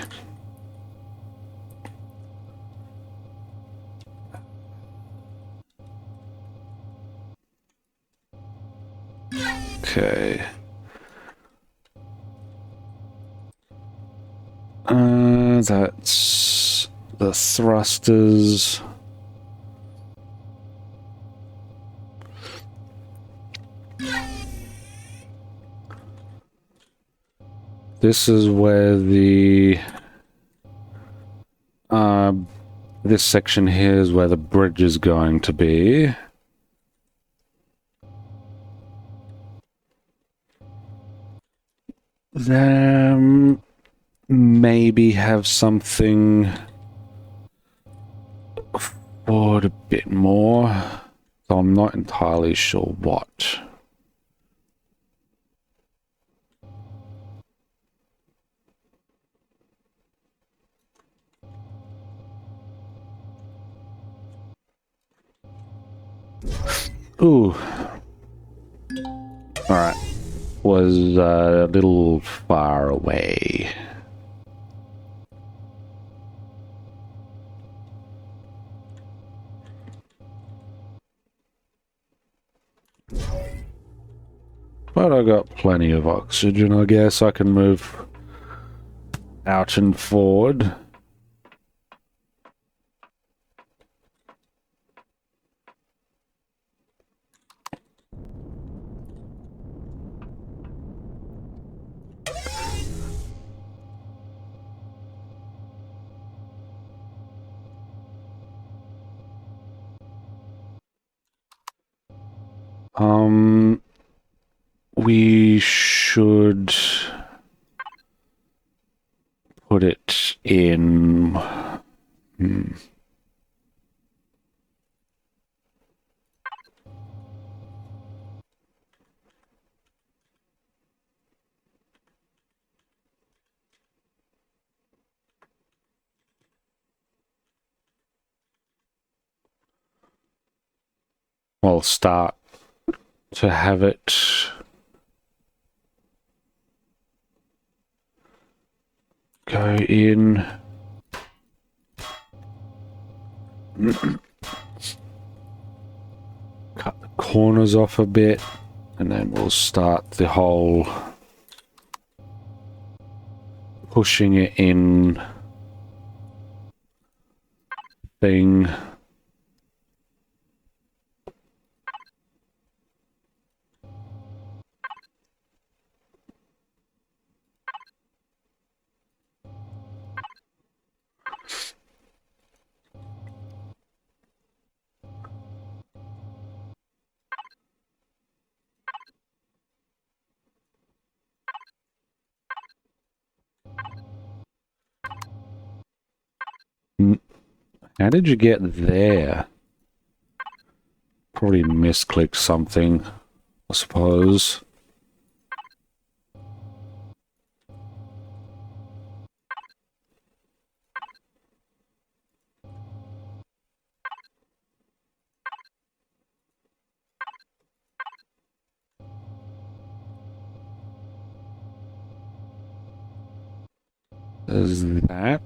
Okay. That's the thrusters. This is where the this section here is where the bridge is going to be. Then maybe have something forward a bit more. So I'm not entirely sure what. Ooh. Alright. Was a little far away. But I got plenty of oxygen, I guess I can move out and forward. We should put it in. Well, start to have it go in. Cut the corners off a bit, and then we'll start the whole pushing it in thing. How did you get there? Probably misclicked something, I suppose. There's that.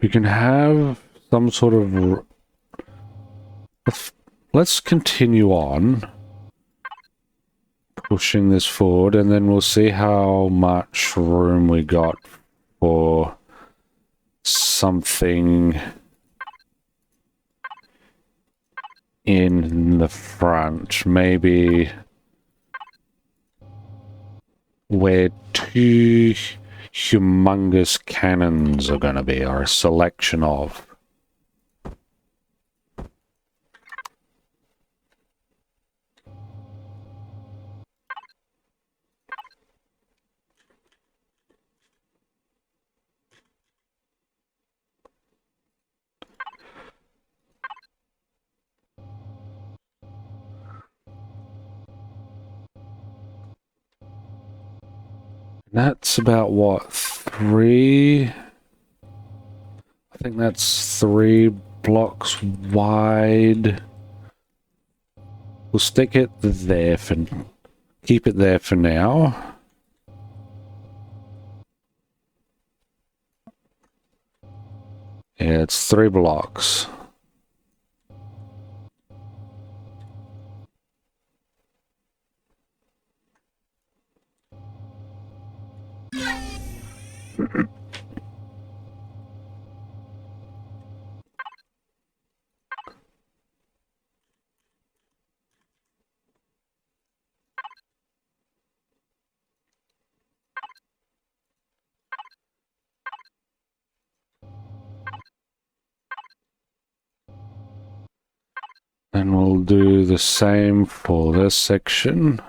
We can have some sort of... Let's continue on pushing this forward, and then we'll see how much room we got for something in the front. Maybe where two humongous cannons are going to be, or a selection of. That's about what, 3? I think that's 3 blocks wide. We'll stick it there for... keep it there for now. Yeah, it's 3 blocks. And we'll do the same for this section.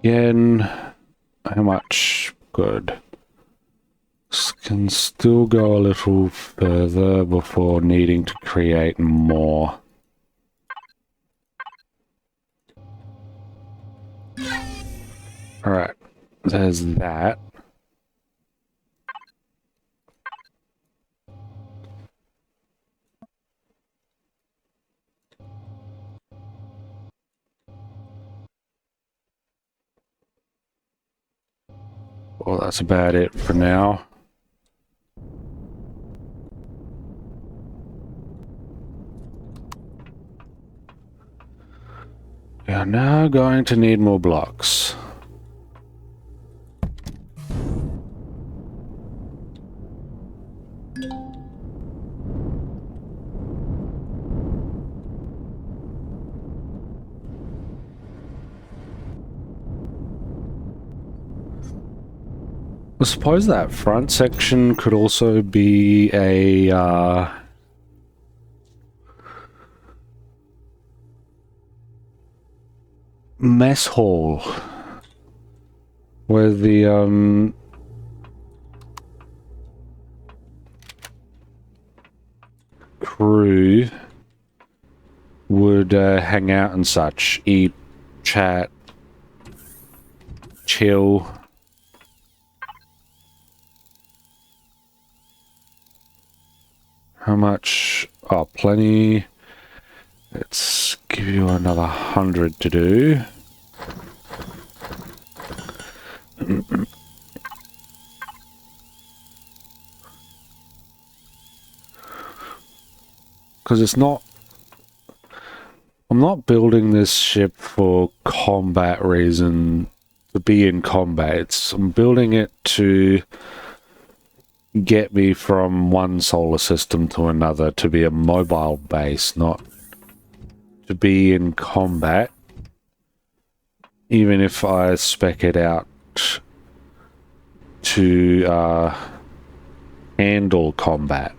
Again, how much? Good. This can still go a little further before needing to create more. Alright, there's that. Well, that's about it for now. We are now going to need more blocks. I suppose that front section could also be a mess hall where the crew would hang out and such, eat, chat, chill. How much? Oh, plenty. Let's give you another 100 to do. Because it's not... I'm not building this ship for combat reason, to be in combat. I'm building it to get me from one solar system to another, to be a mobile base, not to be in combat. Even if I spec it out to handle combat.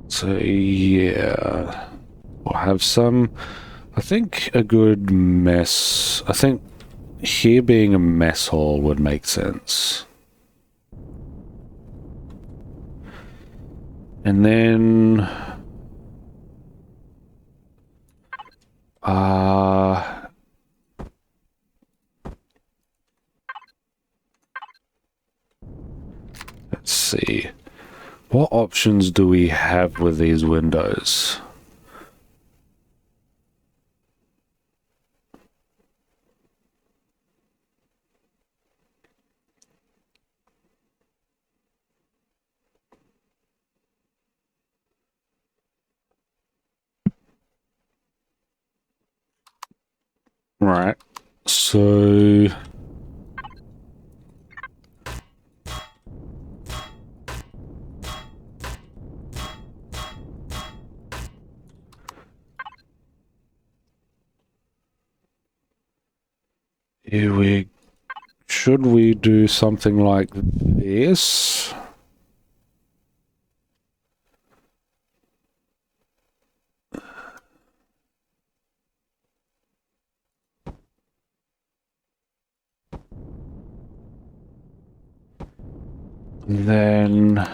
So yeah, we'll have some, I think a good mess, I think here being a mess hall would make sense. And then let's see. What options do we have with these windows? Right. So should we do something like this? Then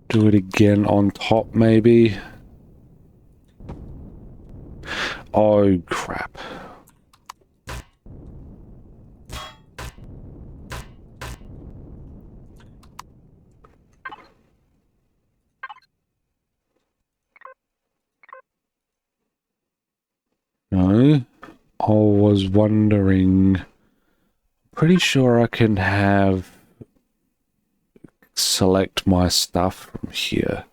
do it again on top, maybe. Oh, crap. No. I was wondering... Pretty sure I can select my stuff from here.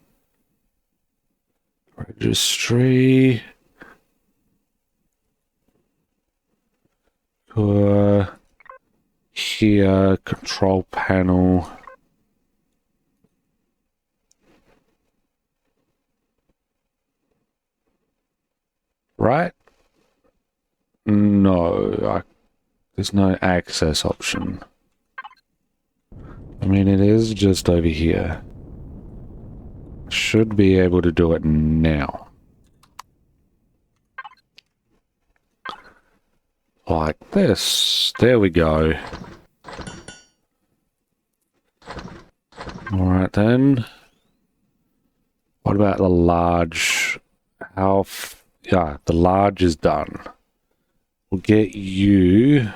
Registry... here, control panel. Right? No, there's no access option. I mean, it is just over here. Should be able to do it now. Like this. There we go. Alright then. What about the large? Yeah, the large is done. We'll get you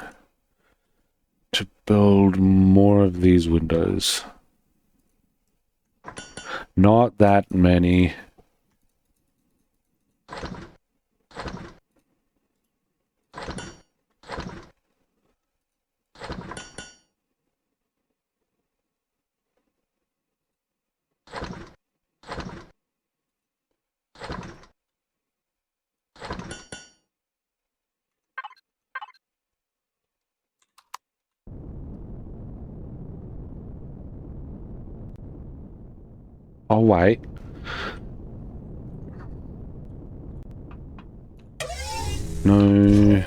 to build more of these windows. Not that many. Oh, wait. No.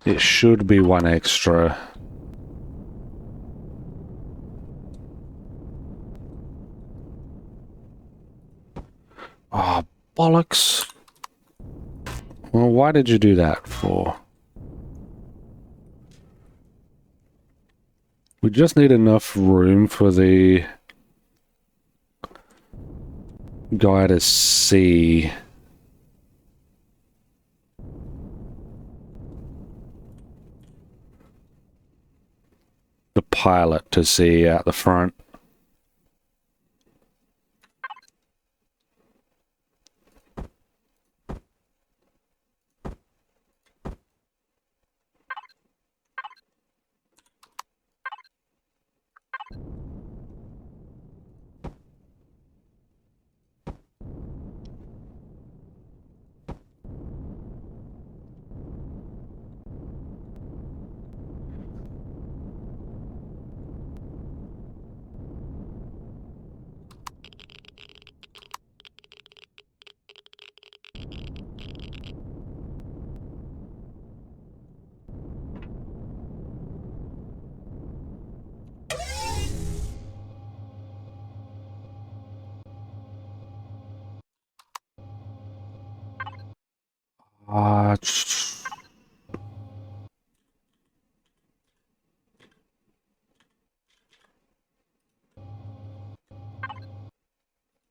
It should be one extra. Oh, bollocks. Well, why did you do that for? We just need enough room for the guy to see. The pilot to see out the front.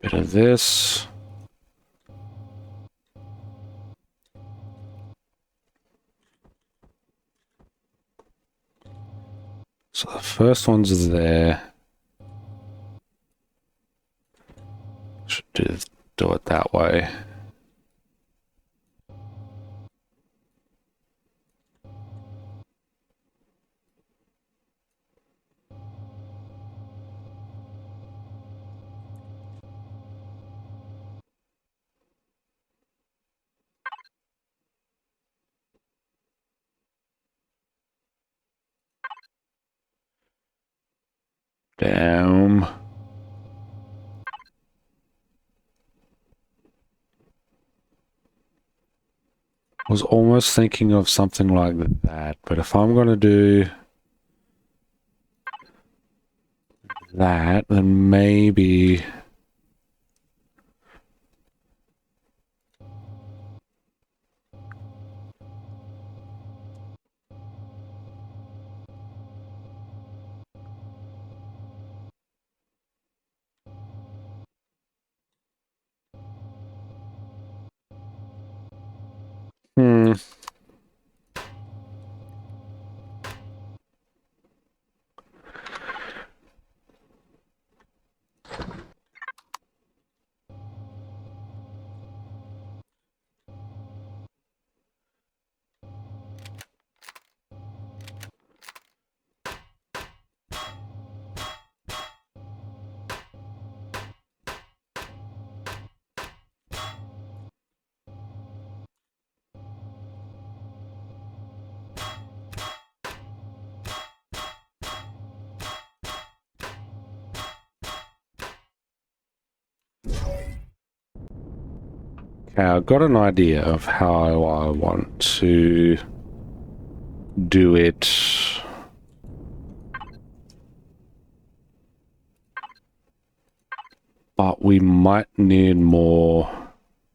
Bit of this. So the first one's there. Should do it that way. Damn. I was almost thinking of something like that, but if I'm going to do that, then maybe... Hmm. Okay, I've got an idea of how I want to do it. But we might need more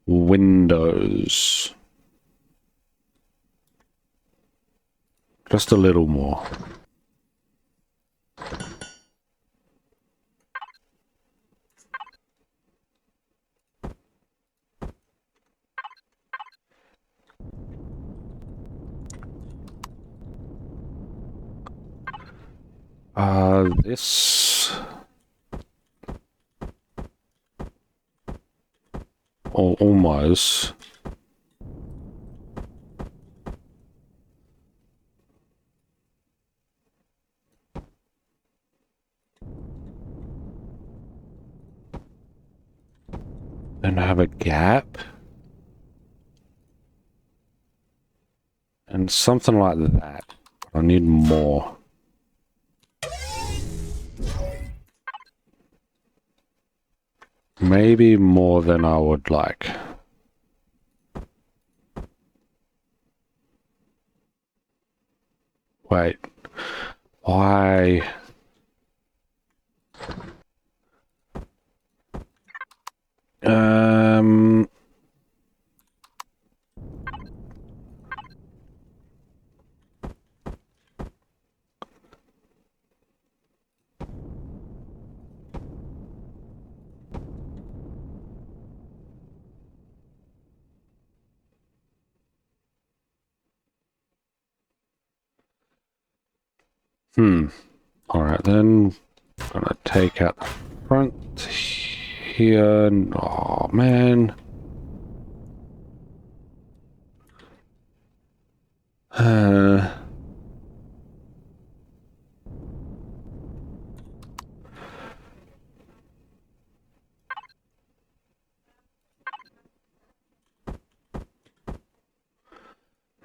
windows. Just a little more. This... almost. And have a gap. And something like that. I need more. Maybe more than I would like. Wait. Why? Alright then. I'm gonna take out the front here. Oh man.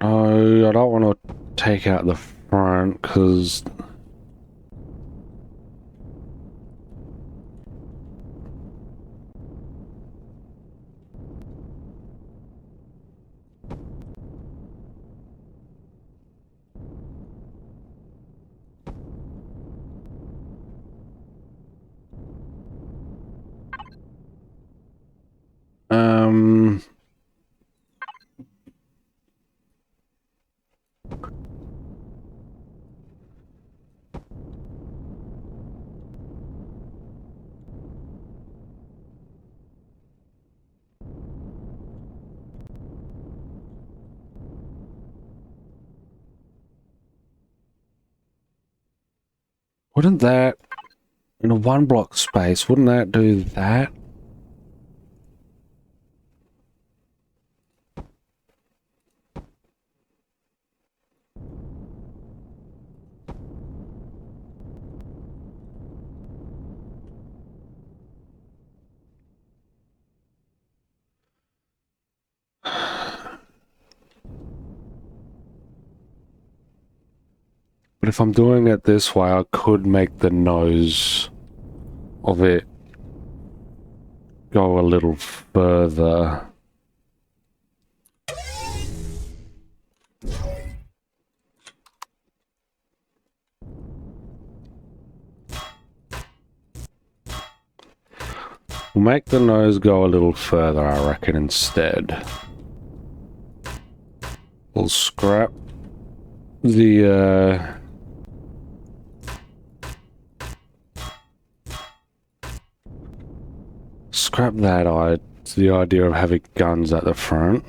No, I don't want to take out the front because wouldn't that, in a one block space, wouldn't that do that? But if I'm doing it this way, I could make the nose of it go a little further. We'll make the nose go a little further, I reckon, instead. We'll scrap the, scrap that the idea of having guns at the front.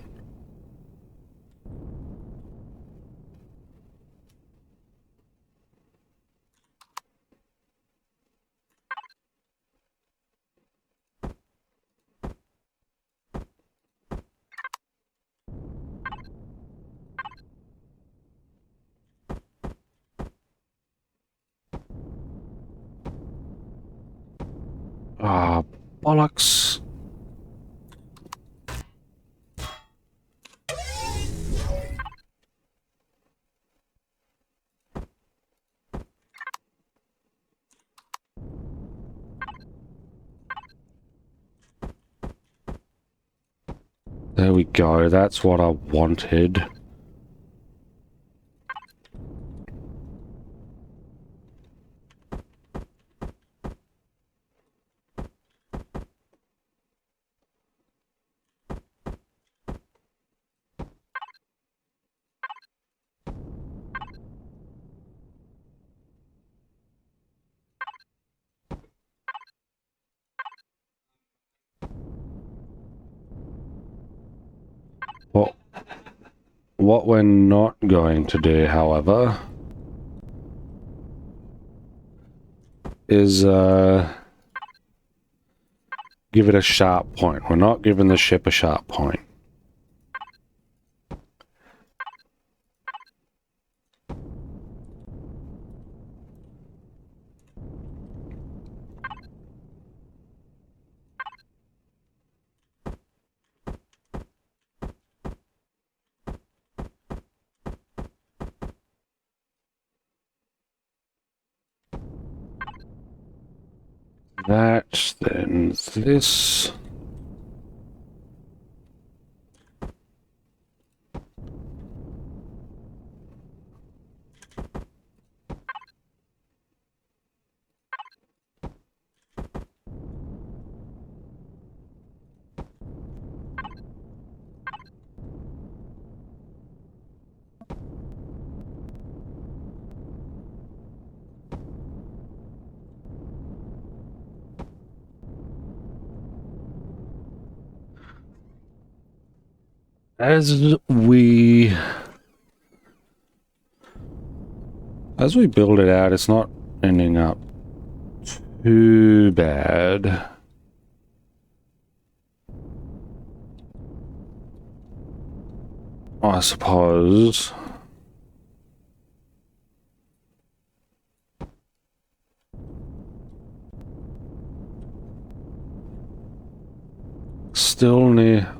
Ah, bollocks. There we go, that's what I wanted. What we're not going to do, however, is give it a sharp point. We're not giving the ship a sharp point. That, then this. As we build it out, it's not ending up too bad. I suppose.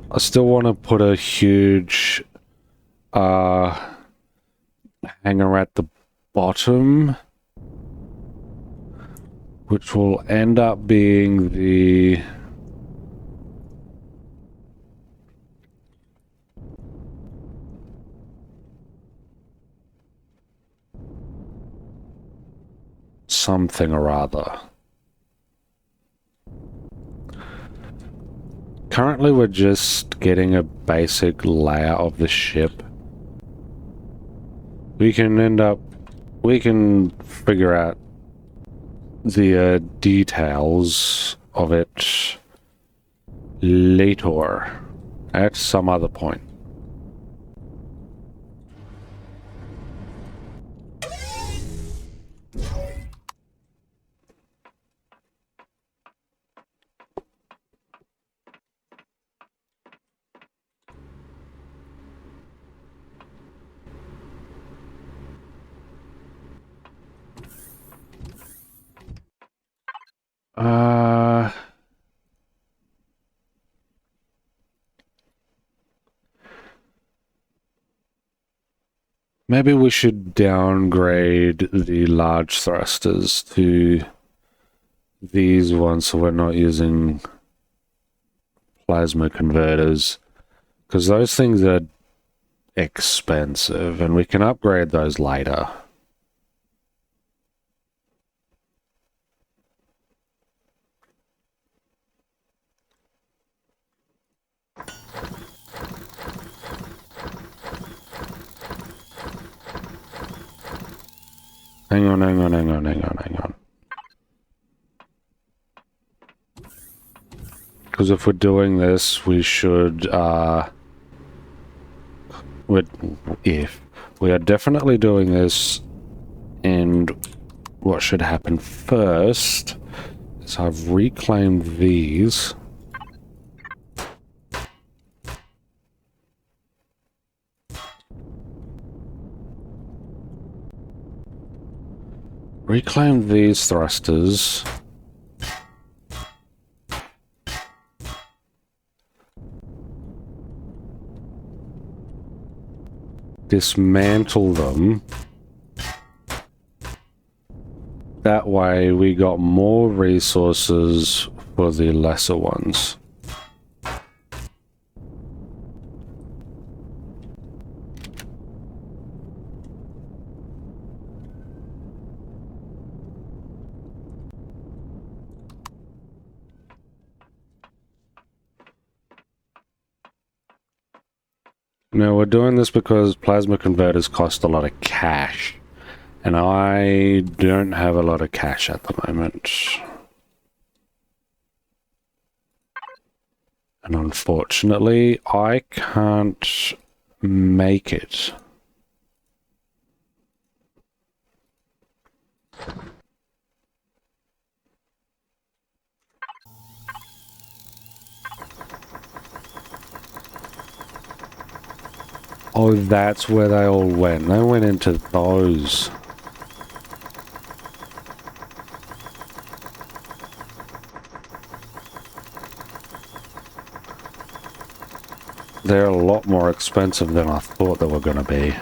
I still want to put a huge hanger at the bottom, which will end up being the something or other. Currently, we're just getting a basic layout of the ship. We can figure out the details of it later at some other point. Maybe we should downgrade the large thrusters to these ones so we're not using plasma converters, because those things are expensive and we can upgrade those later. Hang on. Because if we're doing this, we should, if we are definitely doing this, and what should happen first is I've reclaimed these. Reclaim these thrusters. Dismantle them. That way we got more resources for the lesser ones. Now, we're doing this because plasma converters cost a lot of cash, and I don't have a lot of cash at the moment. And unfortunately, I can't make it. Oh, that's where they all went. They went into those. They're a lot more expensive than I thought they were going to be.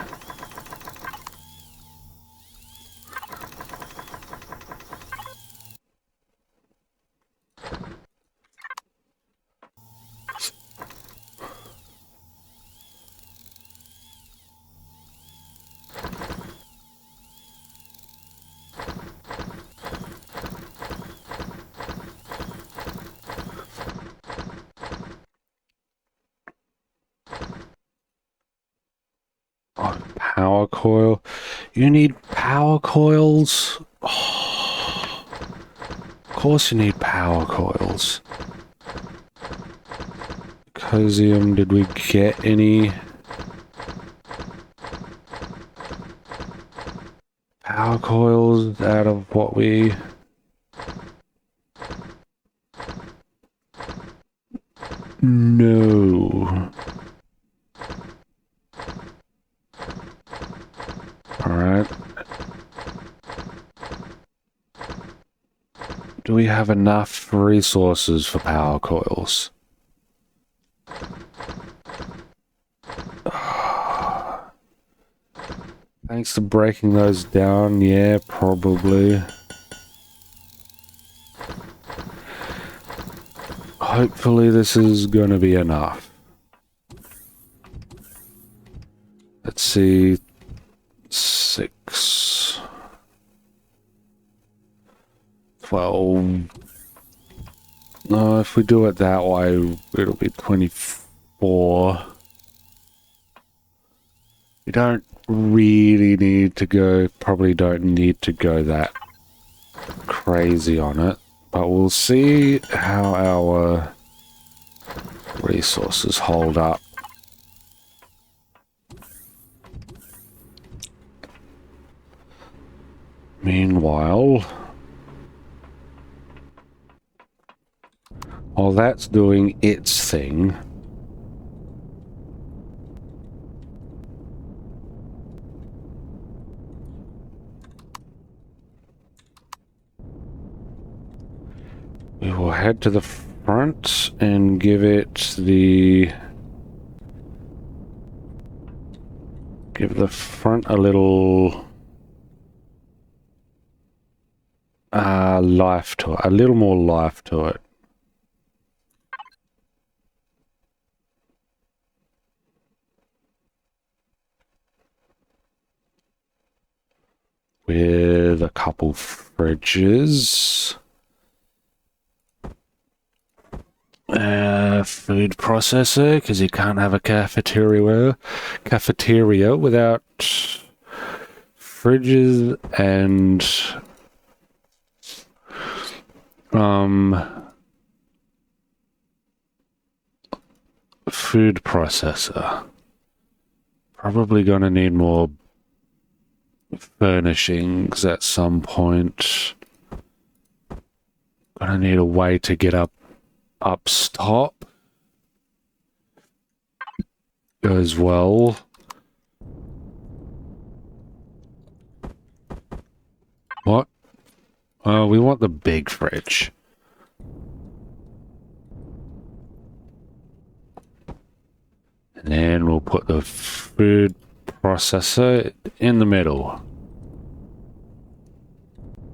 Oh, power coil. You need power coils? Oh, of course you need power coils. Cosium, did we get any power coils out of what we... No. Alright. Do we have enough resources for power coils? Thanks to breaking those down, yeah, probably. Hopefully this is gonna be enough. Let's see. 6. 12. No, if we do it that way, it'll be 24. We don't really need to go, probably don't need to go that crazy on it, but we'll see how our resources hold up. Meanwhile, while that's doing its thing, we will head to the front and give the front a little life to it, a little more life to it. With a couple fridges. Food processor, because you can't have a cafeteria without fridges and food processor. Probably gonna need more furnishings at some point. Gonna need a way to get up top as well. What? Oh, we want the big fridge. And then we'll put the food processor in the middle.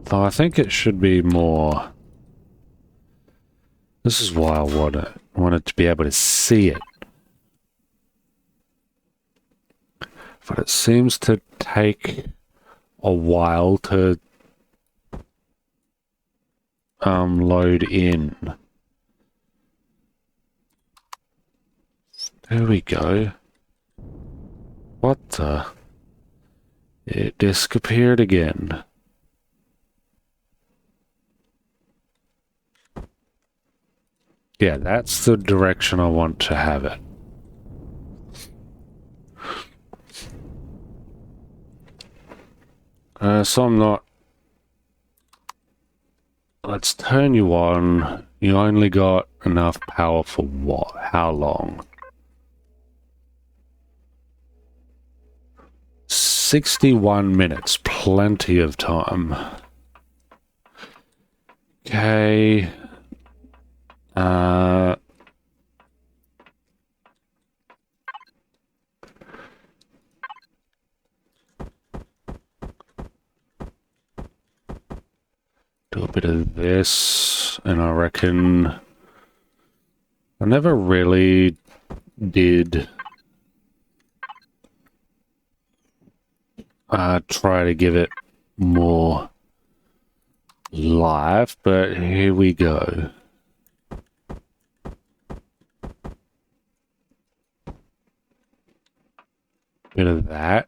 Though I think it should be more... This is why I wanted to be able to see it. But it seems to take a while to load in. There we go. What the? It disappeared again. Yeah, that's the direction I want to have it. So I'm not... Let's turn you on. You only got enough power for what? How long? 61 minutes. Plenty of time. Okay. Do a bit of this, and I reckon I never really did try to give it more life, but here we go. Bit of that,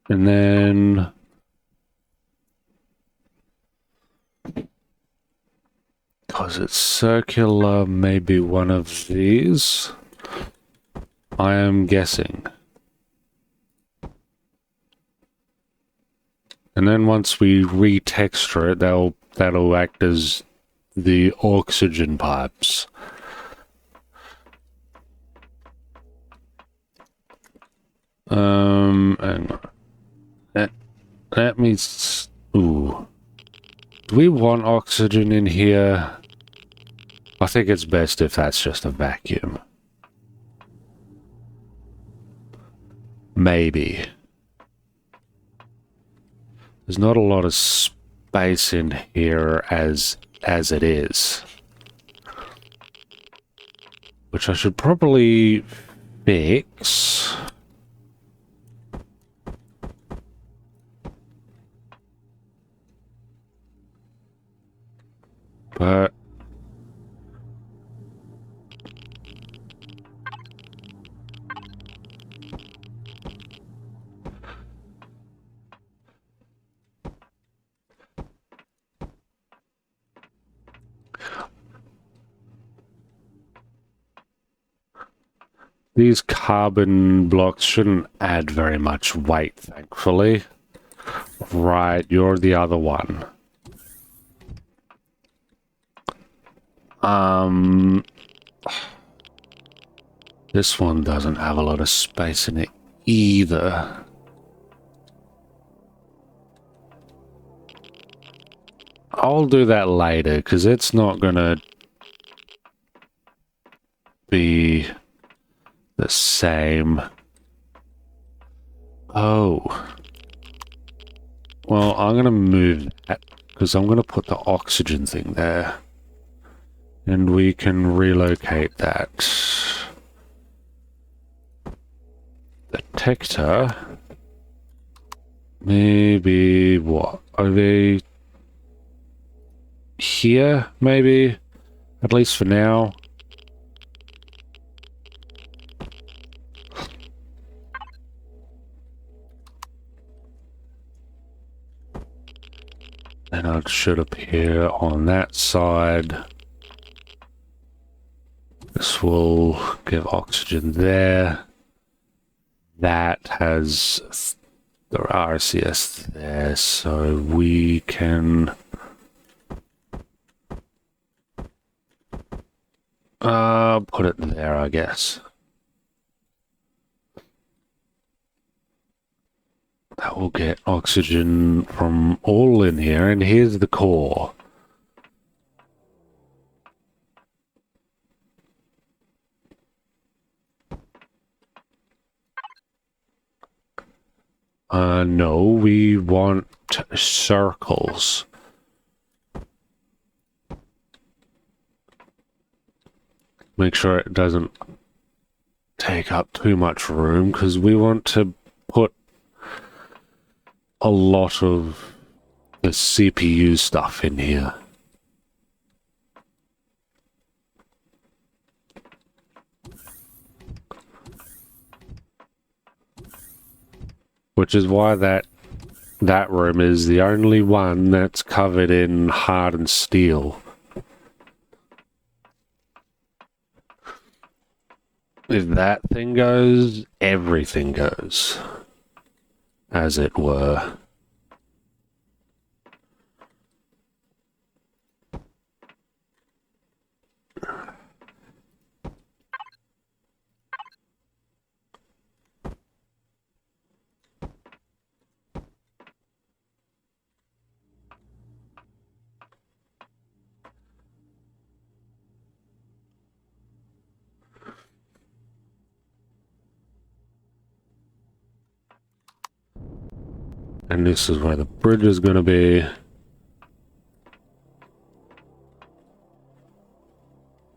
and then because it's circular, maybe one of these. I am guessing. And then once we retexture it, that'll act as the oxygen pipes. And let me. Ooh, do we want oxygen in here? I think it's best if that's just a vacuum. Maybe. There's not a lot of space in here as it is. Which I should probably fix. But these carbon blocks shouldn't add very much weight, thankfully. Right, you're the other one. This one doesn't have a lot of space in it either. I'll do that later, because it's not gonna be the same. Oh. Well, I'm gonna move that, because I'm gonna put the oxygen thing there. And we can relocate that. Detector. Maybe what? Are they here? Maybe? At least for now. And it should appear on that side. This will give oxygen there. That has the RCS there, so we can put it there, I guess. That will get oxygen from all in here, and here's the core. No, we want circles. Make sure it doesn't take up too much room, because we want to put a lot of the CPU stuff in here. Which is why that room is the only one that's covered in hardened steel. If that thing goes, everything goes, as it were. And this is where the bridge is going to be.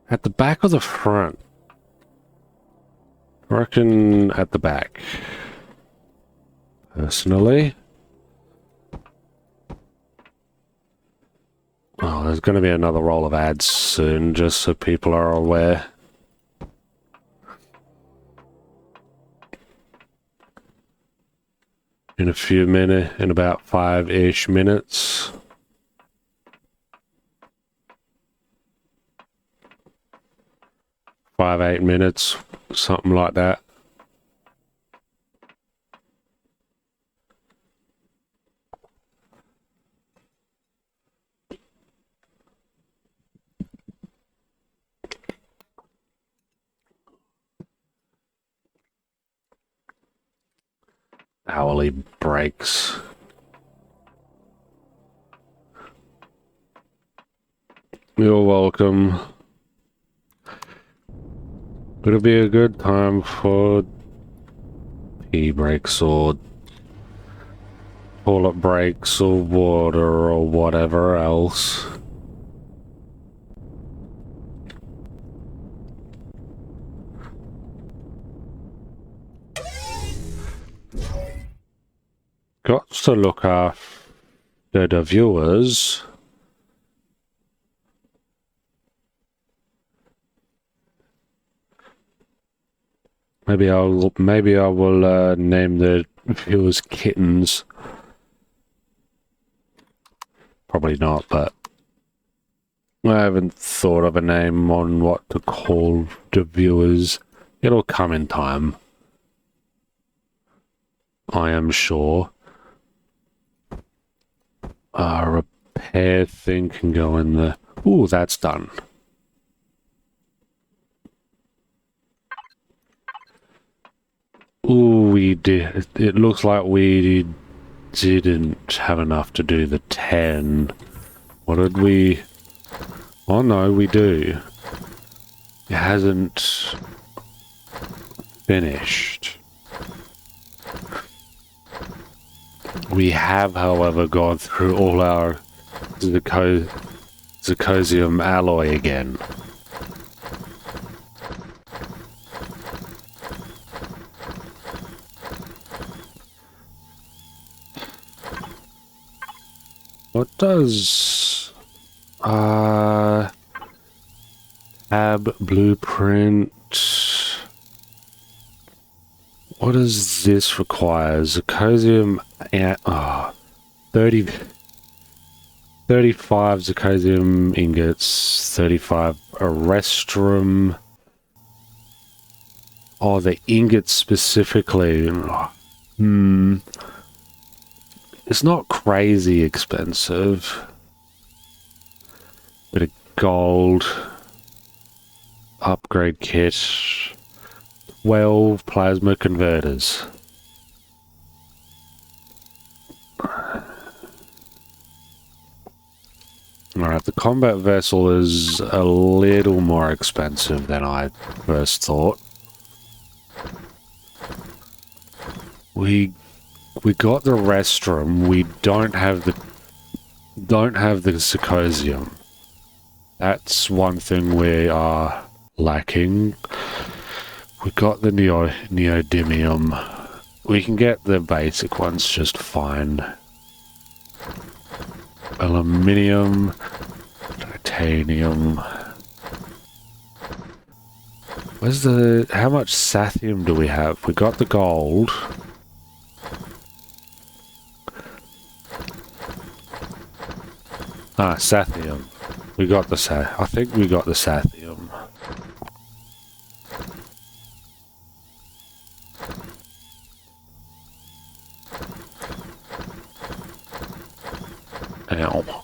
At the back or the front? I reckon at the back. Personally. Oh, there's going to be another roll of ads soon, just so people are aware. In a few minutes, in about 5-ish minutes. Five, 8 minutes, something like that. Hourly breaks. You're welcome. It'll be a good time for tea breaks or toilet breaks or water or whatever else. Got to look after the viewers. Maybe I will name the viewers kittens. Probably not, but I haven't thought of a name on what to call the viewers. It'll come in time. I am sure. Repair thing can go in there. Ooh, that's done. Ooh, we did. It looks like we didn't have enough to do the 10. What did we... Oh no, we do. It hasn't finished. We have, however, gone through all our zirconium alloy again. What does tab blueprint? What does this require? Zirconium and 35 zirconium ingots, 35 arrestrum. Oh, the ingots specifically. It's not crazy expensive. Bit of gold. Upgrade kit. 12 plasma converters. Alright, the combat vessel is a little more expensive than I first thought. We got the restroom. We don't have the zirconium. That's one thing we are lacking. We got the neodymium. We can get the basic ones just fine. Aluminium, titanium. Where's the... How much sathium do we have? We got the gold. Ah, sathium. We got the I think we got the sathium. Ow.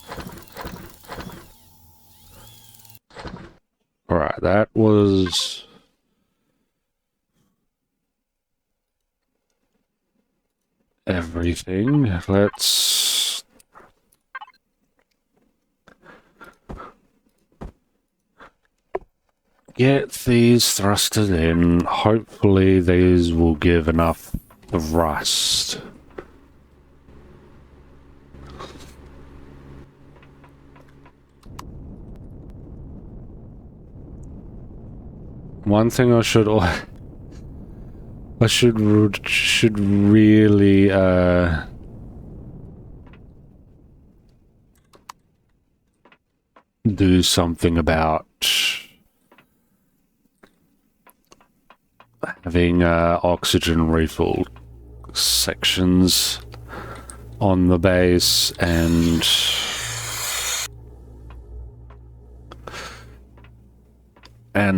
Alright, that was... everything. Let's... get these thrusters in. Hopefully these will give enough thrust. One thing I should really do something about having oxygen refill sections on the base and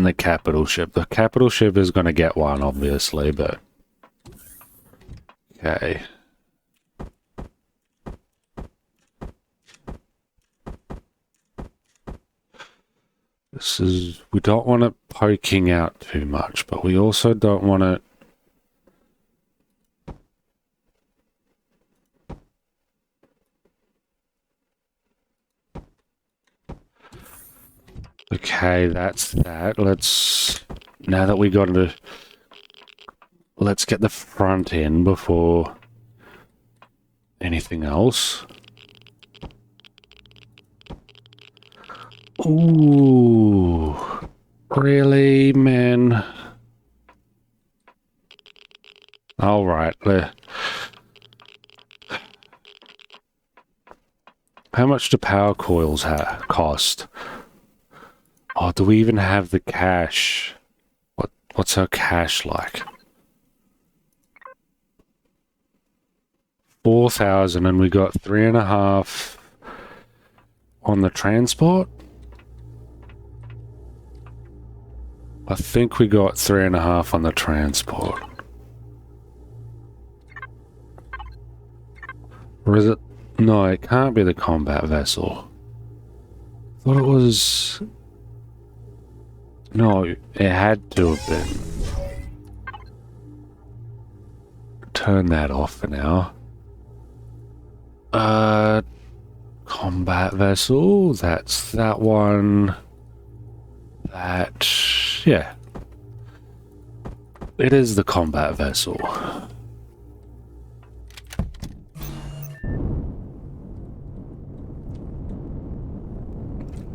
the capital ship. The capital ship is going to get one, obviously, but okay. This is, we don't want it poking out too much, but we also don't want it okay, that's that. Now that we got into, let's get the front in before anything else. Ooh, really, man? All right. How much do power coils cost? Oh, do we even have the cash? What's our cash like? 4,000, and we got 3.5 on the transport. I think we got 3.5 on the transport. Or is it? No, it can't be the combat vessel. I thought it was... No, it had to have been. Turn that off for now. Combat vessel, that's that one. That... yeah. It is the combat vessel.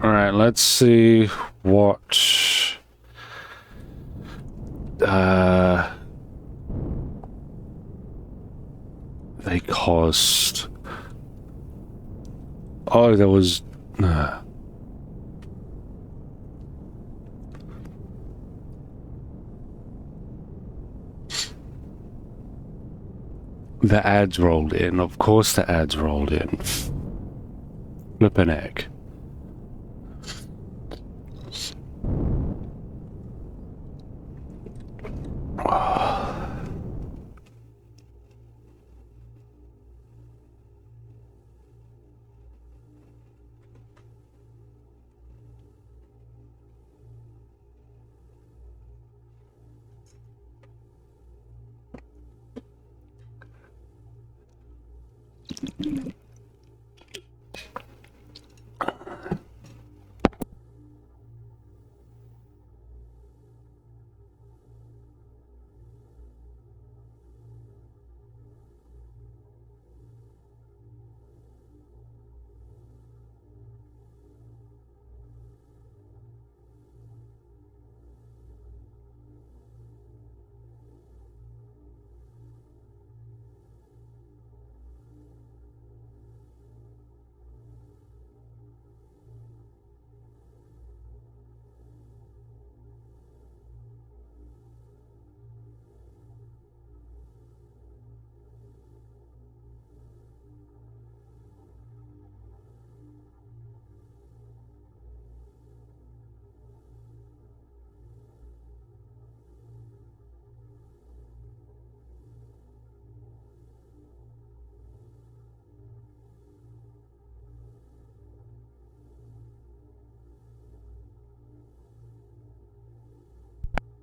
Alright, let's see what... they cost. Oh, there was... The ads rolled in. Of course the ads rolled in. Flippin' egg.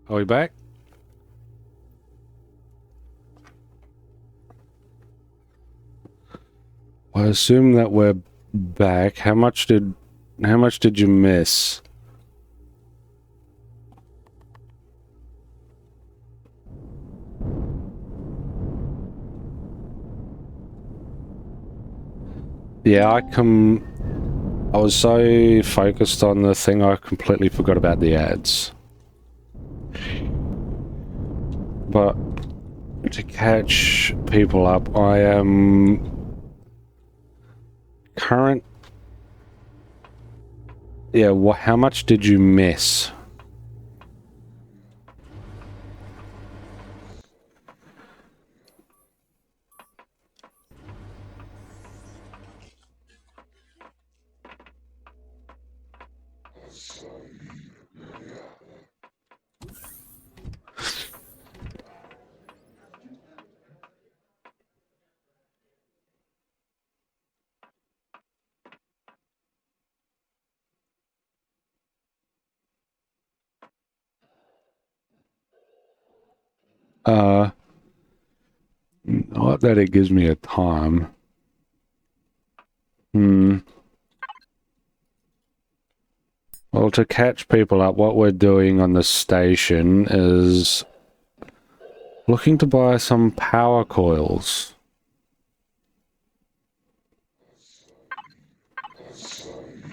Are we back? I assume that we're back. How much did you miss? Yeah, I was so focused on the thing I completely forgot about the ads. But to catch people up, I am current. Yeah, how much did you miss? Not that it gives me a time. Well, to catch people up, what we're doing on the station is looking to buy some power coils.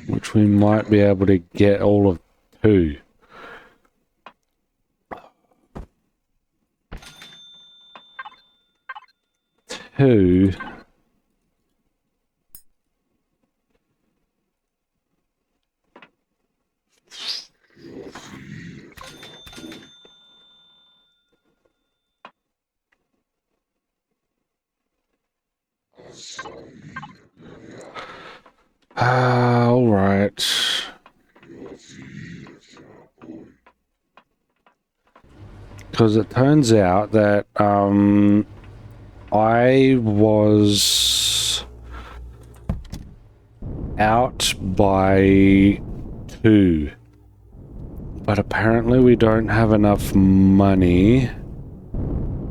Which we might be able to get all of 2. Two. All right. Because it turns out that I was out by 2, but apparently we don't have enough money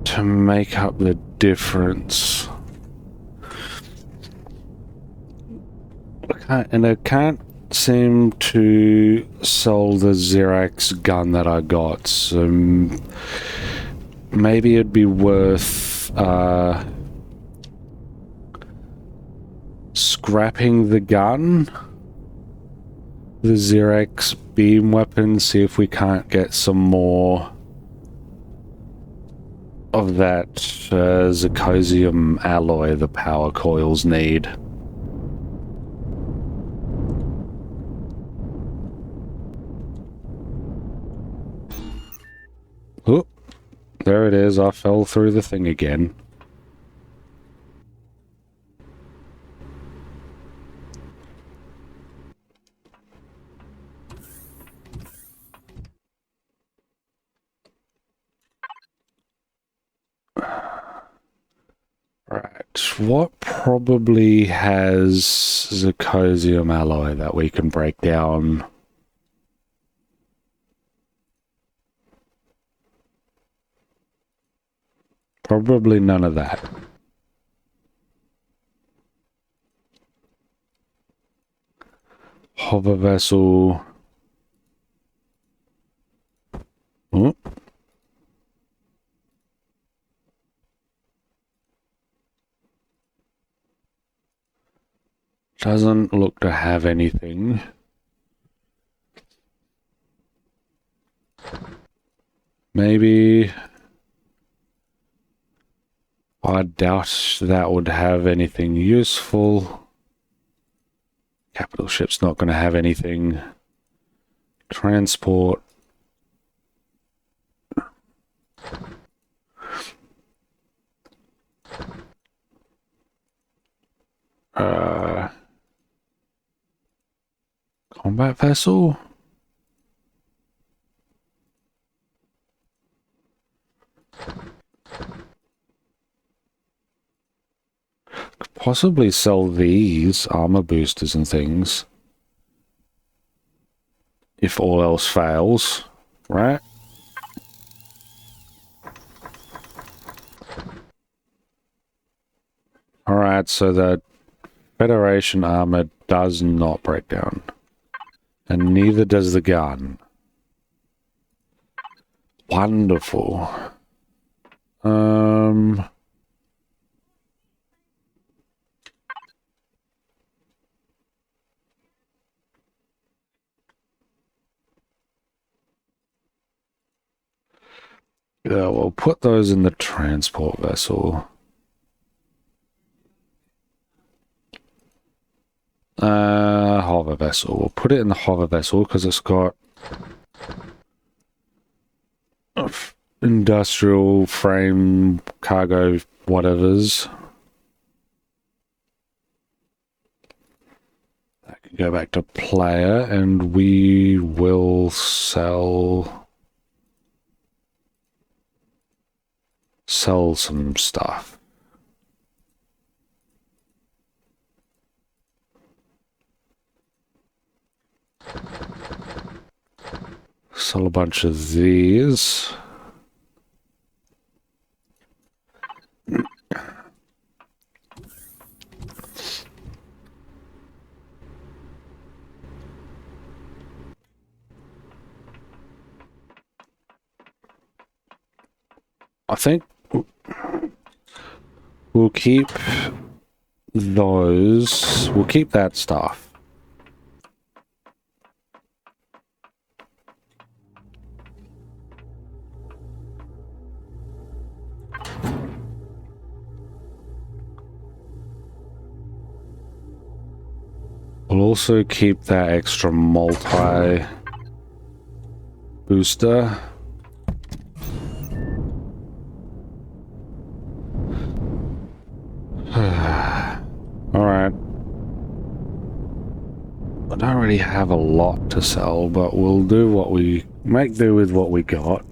to make up the difference. I can't seem to sell the Xerax gun that I got, so maybe it'd be worth scrapping the gun, the Xerax beam weapon, see if we can't get some more of that zirconium alloy the power coils need. Oh, there it is. I fell through the thing again. Right, what probably has zirconium alloy that we can break down? Probably none of that. Hover vessel. Oh. Doesn't look to have anything. Maybe. I doubt that would have anything useful. Capital ship's not going to have anything. Transport. Combat vessel? Could possibly sell these armor boosters and things. If all else fails, right? Alright, so the Federation armor does not break down. And neither does the gun. Wonderful. Yeah, we'll put those in the transport vessel. Hover vessel. We'll put it in the hover vessel because it's got industrial frame, cargo, whatevers. That can go back to player, and we will sell some stuff. Sell a bunch of these. I think we'll keep those. We'll keep that stuff. We'll also keep that extra multi booster. Alright. I don't really have a lot to sell, but we'll do what we make do with what we got.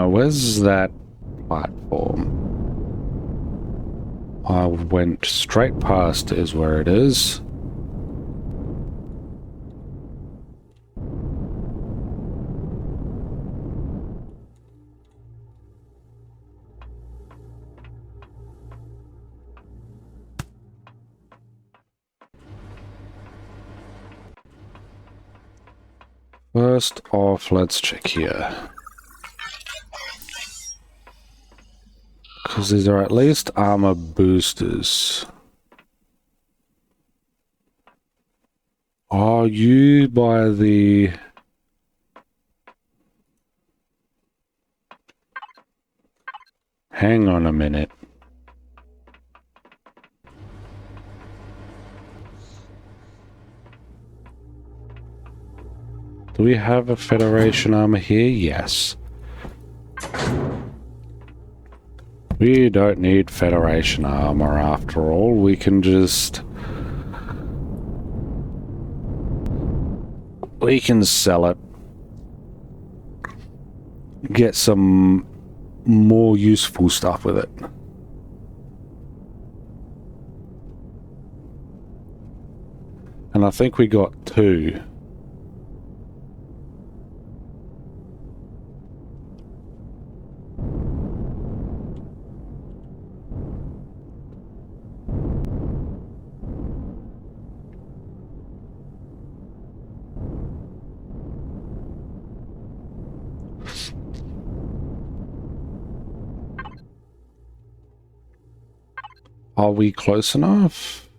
Where's that platform? I went straight past is where it is. First off, let's check here. Because these are at least armor boosters. Are you by the... Hang on a minute. Do we have a Federation armor here? Yes. We don't need Federation armor after all. We can just... We can sell it. Get some more useful stuff with it. And I think we got 2. Are we close enough?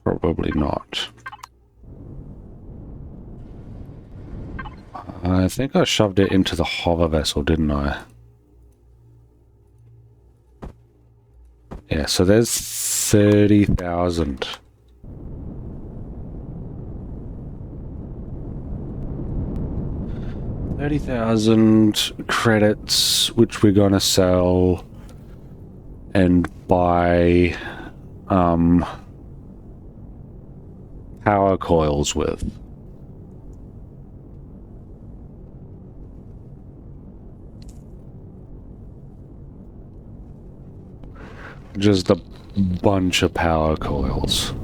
Probably not. I think I shoved it into the hover vessel, didn't I? Yeah, so there's 30,000. $30,000 credits, which we're gonna sell and buy power coils with. Just a bunch of power coils.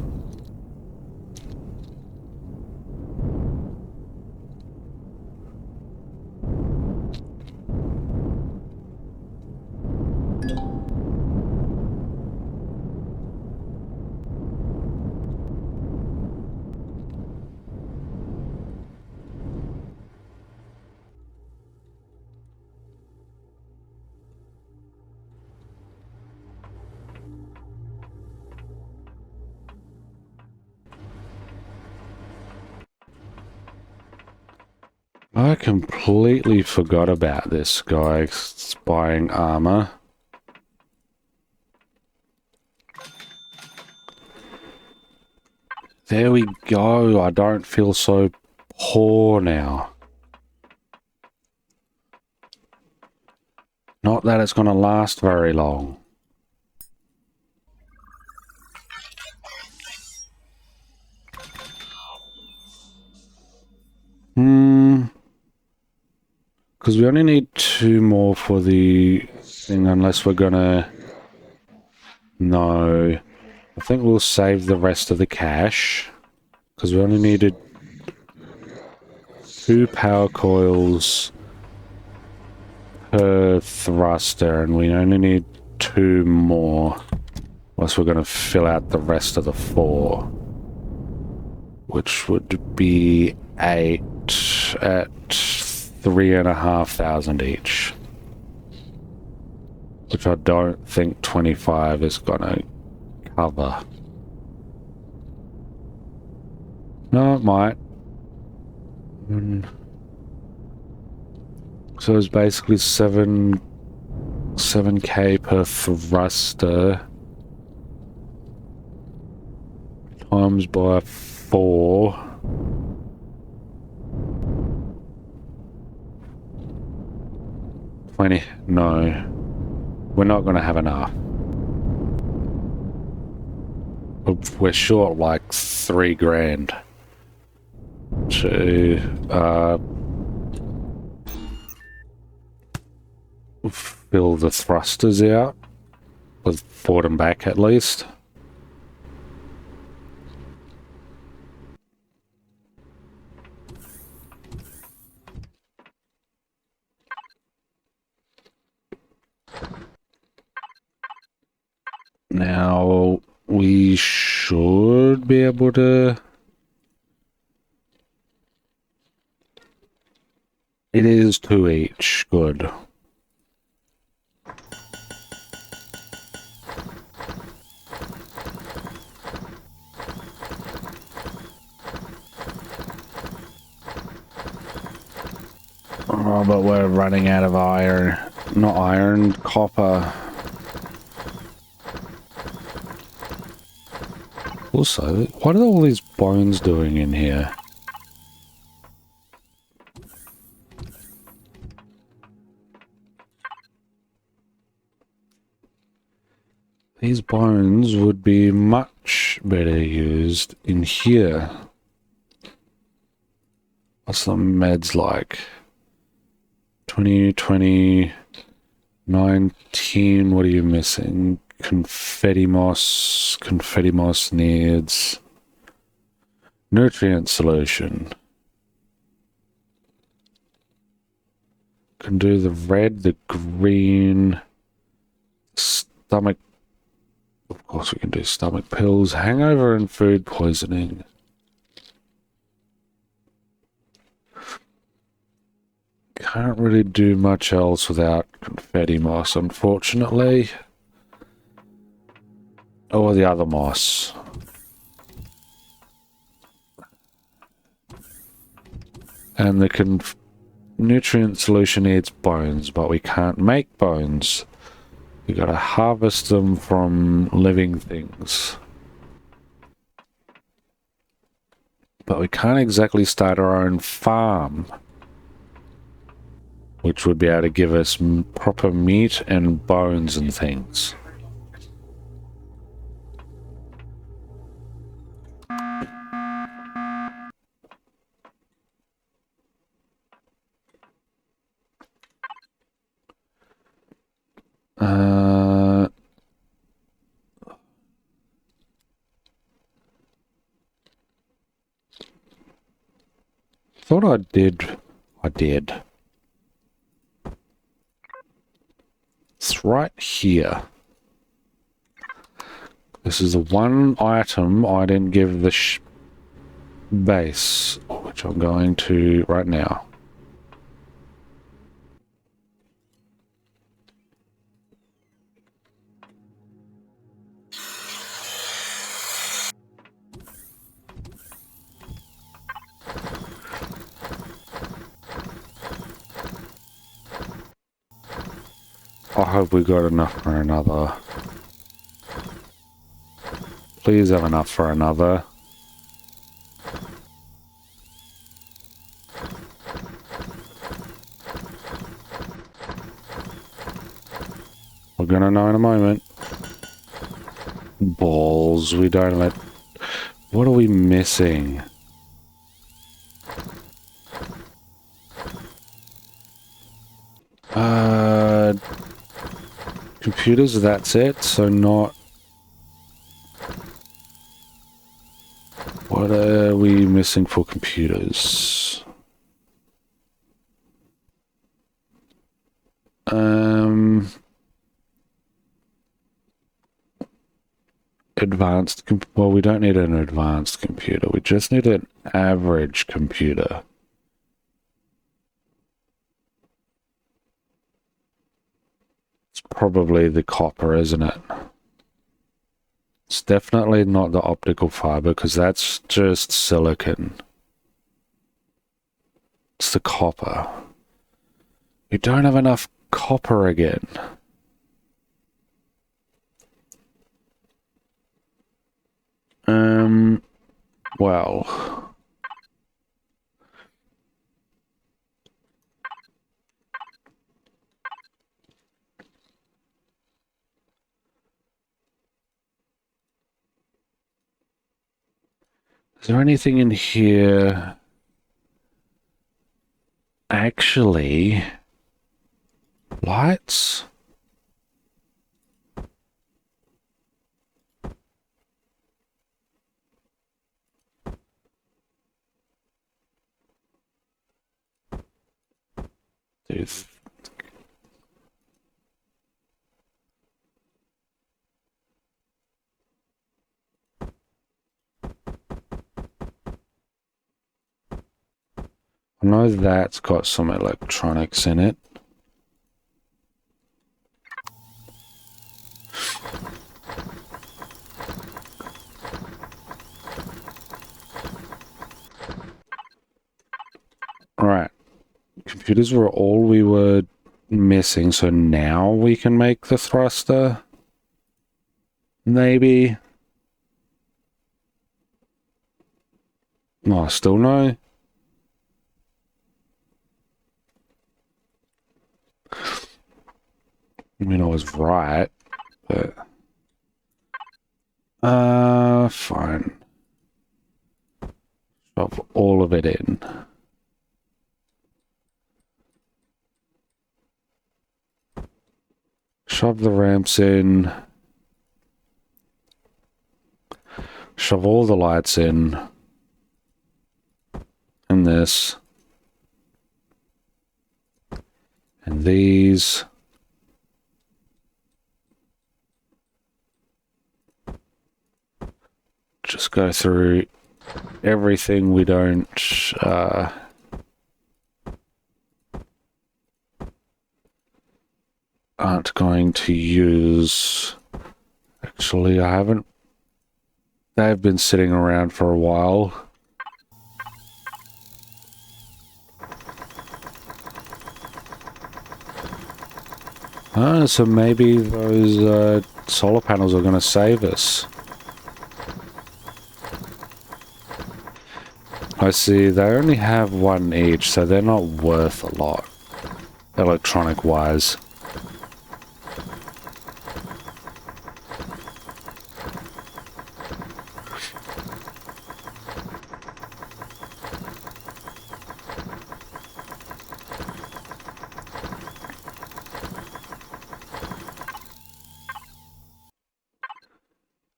I completely forgot about this guy buying armor. There we go. I don't feel so poor now. Not that it's going to last very long. Because we only need 2 more for the thing, unless we're gonna... No. I think we'll save the rest of the cash. Because we only needed 2 power coils per thruster, and we only need 2 more. Unless we're gonna fill out the rest of the 4. Which would be 8 at 3,500 each. Which I don't think 25 is gonna cover. No, it might. So it's basically 7k per thruster times by 4. No. We're not going to have enough. We're short like 3 grand to fill the thrusters out with forward and back at least. Now we should be able to... It is 2 each. Good. Oh, but we're running out of iron. Not iron, copper. Also, what are all these bones doing in here? These bones would be much better used in here. What's the meds like? 20, 20, 19, what are you missing? Confetti moss needs nutrient solution. Can do the red, the green, stomach. Of course we can do stomach pills, hangover and food poisoning. Can't really do much else without confetti moss, unfortunately. Or the other moss. And the nutrient solution needs bones, but we can't make bones. We gotta harvest them from living things. But we can't exactly start our own farm, which would be able to give us proper meat and bones and things. Thought I did. I did. It's right here. This is the one item I didn't give the base, which I'm going to right now. I hope we got enough for another. Please have enough for another. We're gonna know in a moment. Balls, we don't let... What are we missing? Computers, that's it, so not... What are we missing for computers? Well, we don't need an advanced computer. We just need an average computer. It's probably the copper, isn't it? It's definitely not the optical fiber, because that's just silicon. It's the copper. We don't have enough copper again. Well... Is there anything in here? Actually... Lights? Dude. I know that's got some electronics in it. Right. Computers were all we were missing, so now we can make the thruster? Maybe? No, still no? I mean, I was right, but... fine. Shove all of it in. Shove the ramps in. Shove all the lights in. And this. And these. Just go through everything we don't, aren't going to use. Actually, I haven't. They've been sitting around for a while. So maybe those solar panels are going to save us. I see they only have one each, so they're not worth a lot, electronic-wise.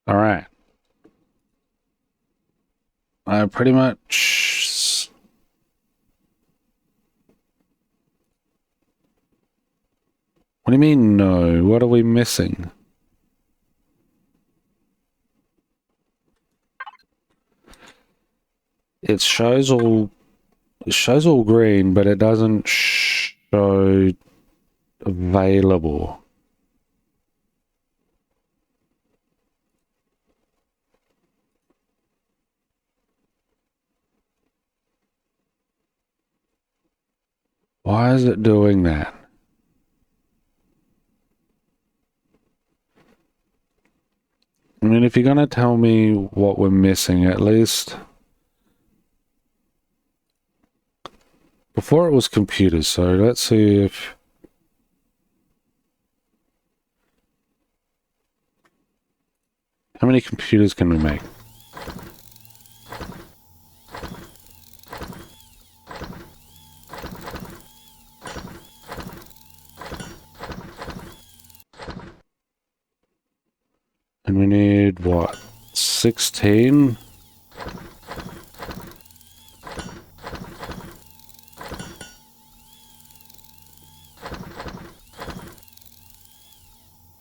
Alright. I pretty much... What do you mean, no? What are we missing? It shows all green, but it doesn't show available. Why is it doing that? I mean, if you're going to tell me what we're missing, at least... Before it was computers, so let's see if... How many computers can we make? And we need, what, 16?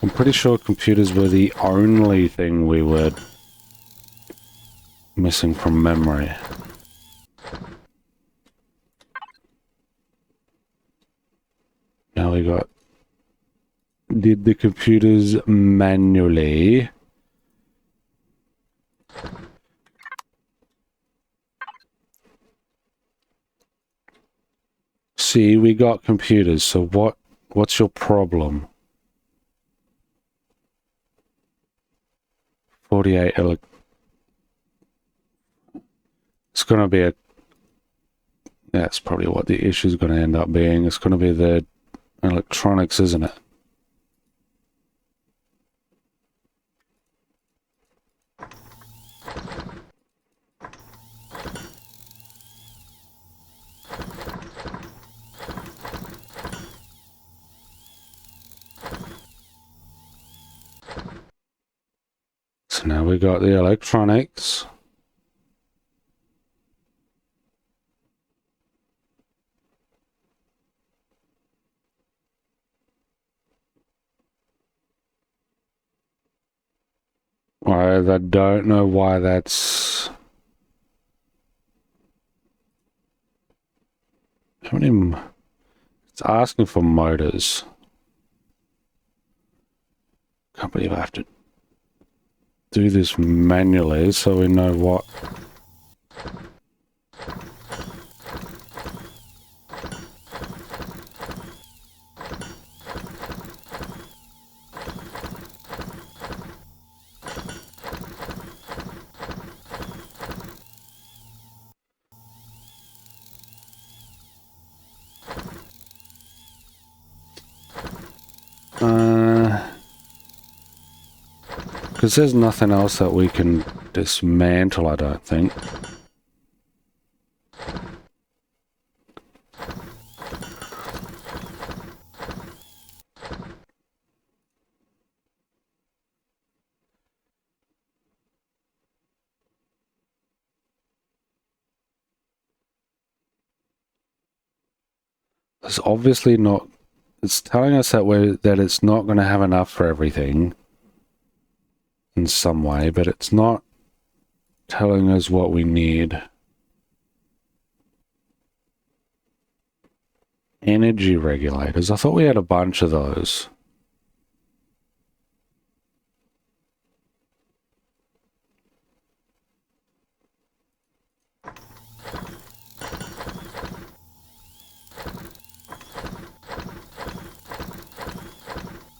I'm pretty sure computers were the only thing we were missing from memory. Now we got... Did the computers manually... See, we got computers, so what's your problem? 48 It's gonna be a... That's probably what the issue's gonna end up being. It's gonna be the electronics, isn't it? So now we got the electronics. I don't know why that's... How many... It's asking for motors. Can't believe I have to do this manually so we know what... Because there's nothing else that we can dismantle, I don't think. It's obviously not... It's telling us that it's not going to have enough for everything in some way, but it's not telling us what we need. Energy regulators. I thought we had a bunch of those.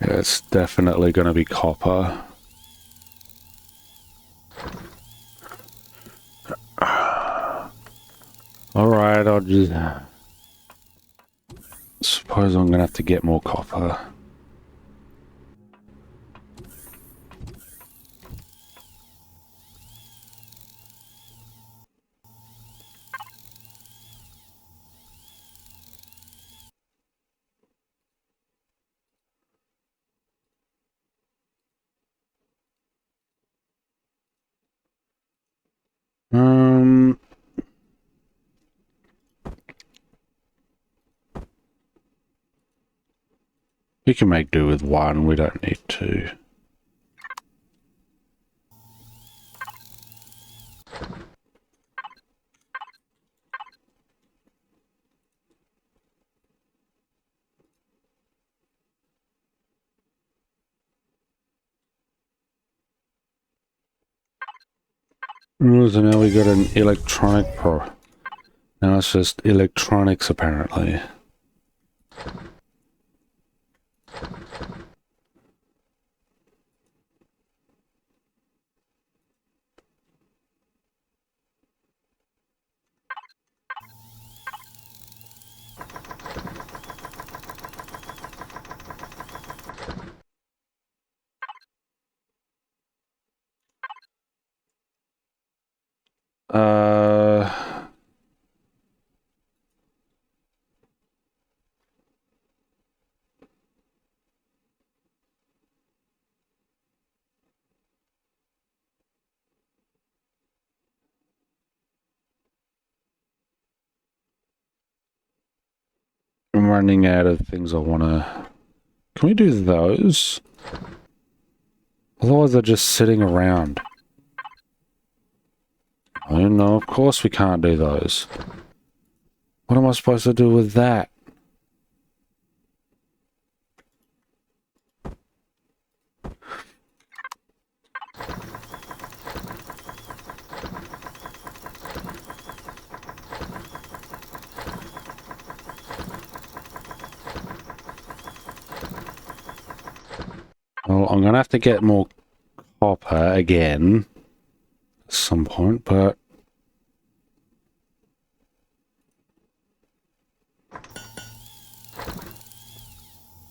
Yeah, it's definitely going to be copper. Alright, I'll just... Suppose I'm going to have to get more copper. We can make do with one, we don't need two. So now we got an electronic pro. Now it's just electronics apparently. Uh... I'm running out of things I want to... Can we do those? Otherwise they're just sitting around. Oh no, of course we can't do those. What am I supposed to do with that? Well, I'm going to have to get more copper again at some point, but...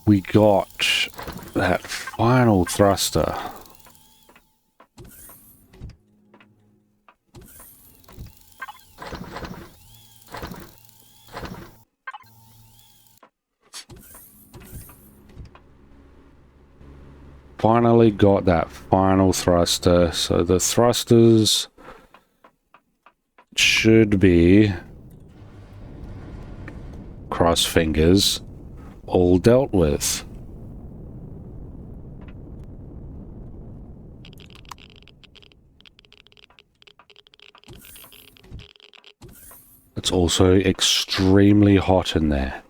We got that final thruster. Finally got that final thruster. So the thrusters should be, cross fingers, all dealt with. It's also extremely hot in there.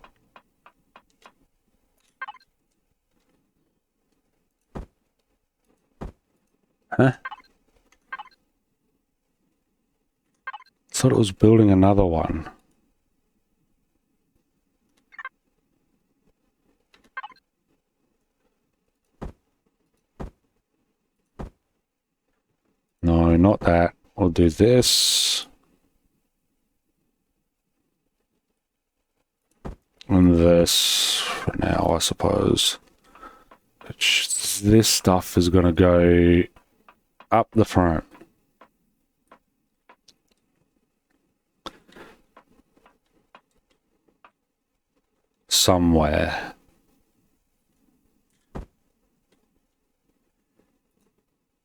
Huh? Thought it was building another one. No, not that. We'll do this. And this for now, I suppose. This stuff is going to go up the front. Somewhere.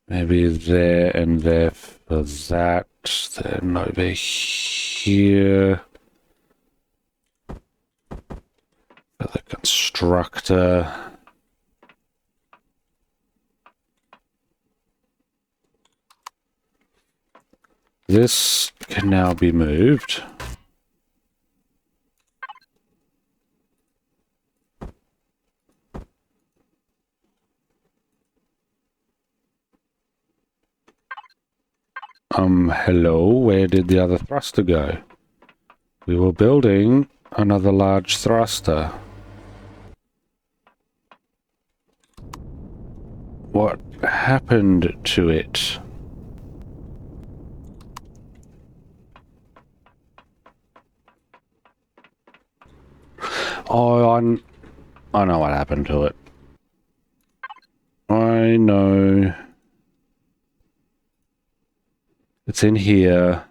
Maybe there and there for that. Then over here. For the constructor. This can now be moved. Hello, where did the other thruster go? We were building another large thruster. What happened to it? Oh, I know what happened to it. I know. It's in here.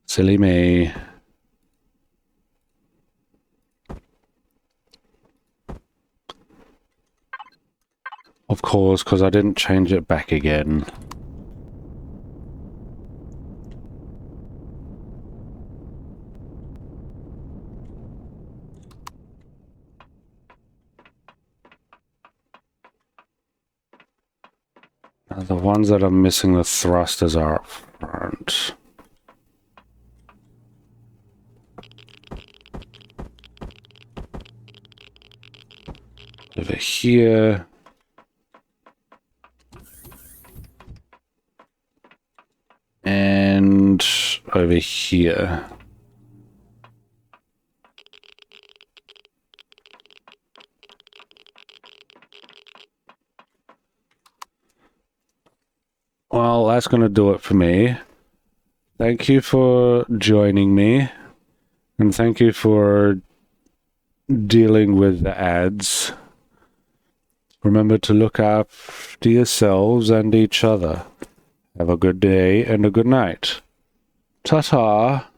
Silly me. Of course, because I didn't change it back again. Now, the ones that are missing the thrusters are up front. Over here. And over here. Well, that's going to do it for me. Thank you for joining me. And thank you for dealing with the ads. Remember to look after yourselves and each other. Have a good day and a good night. Ta-ta.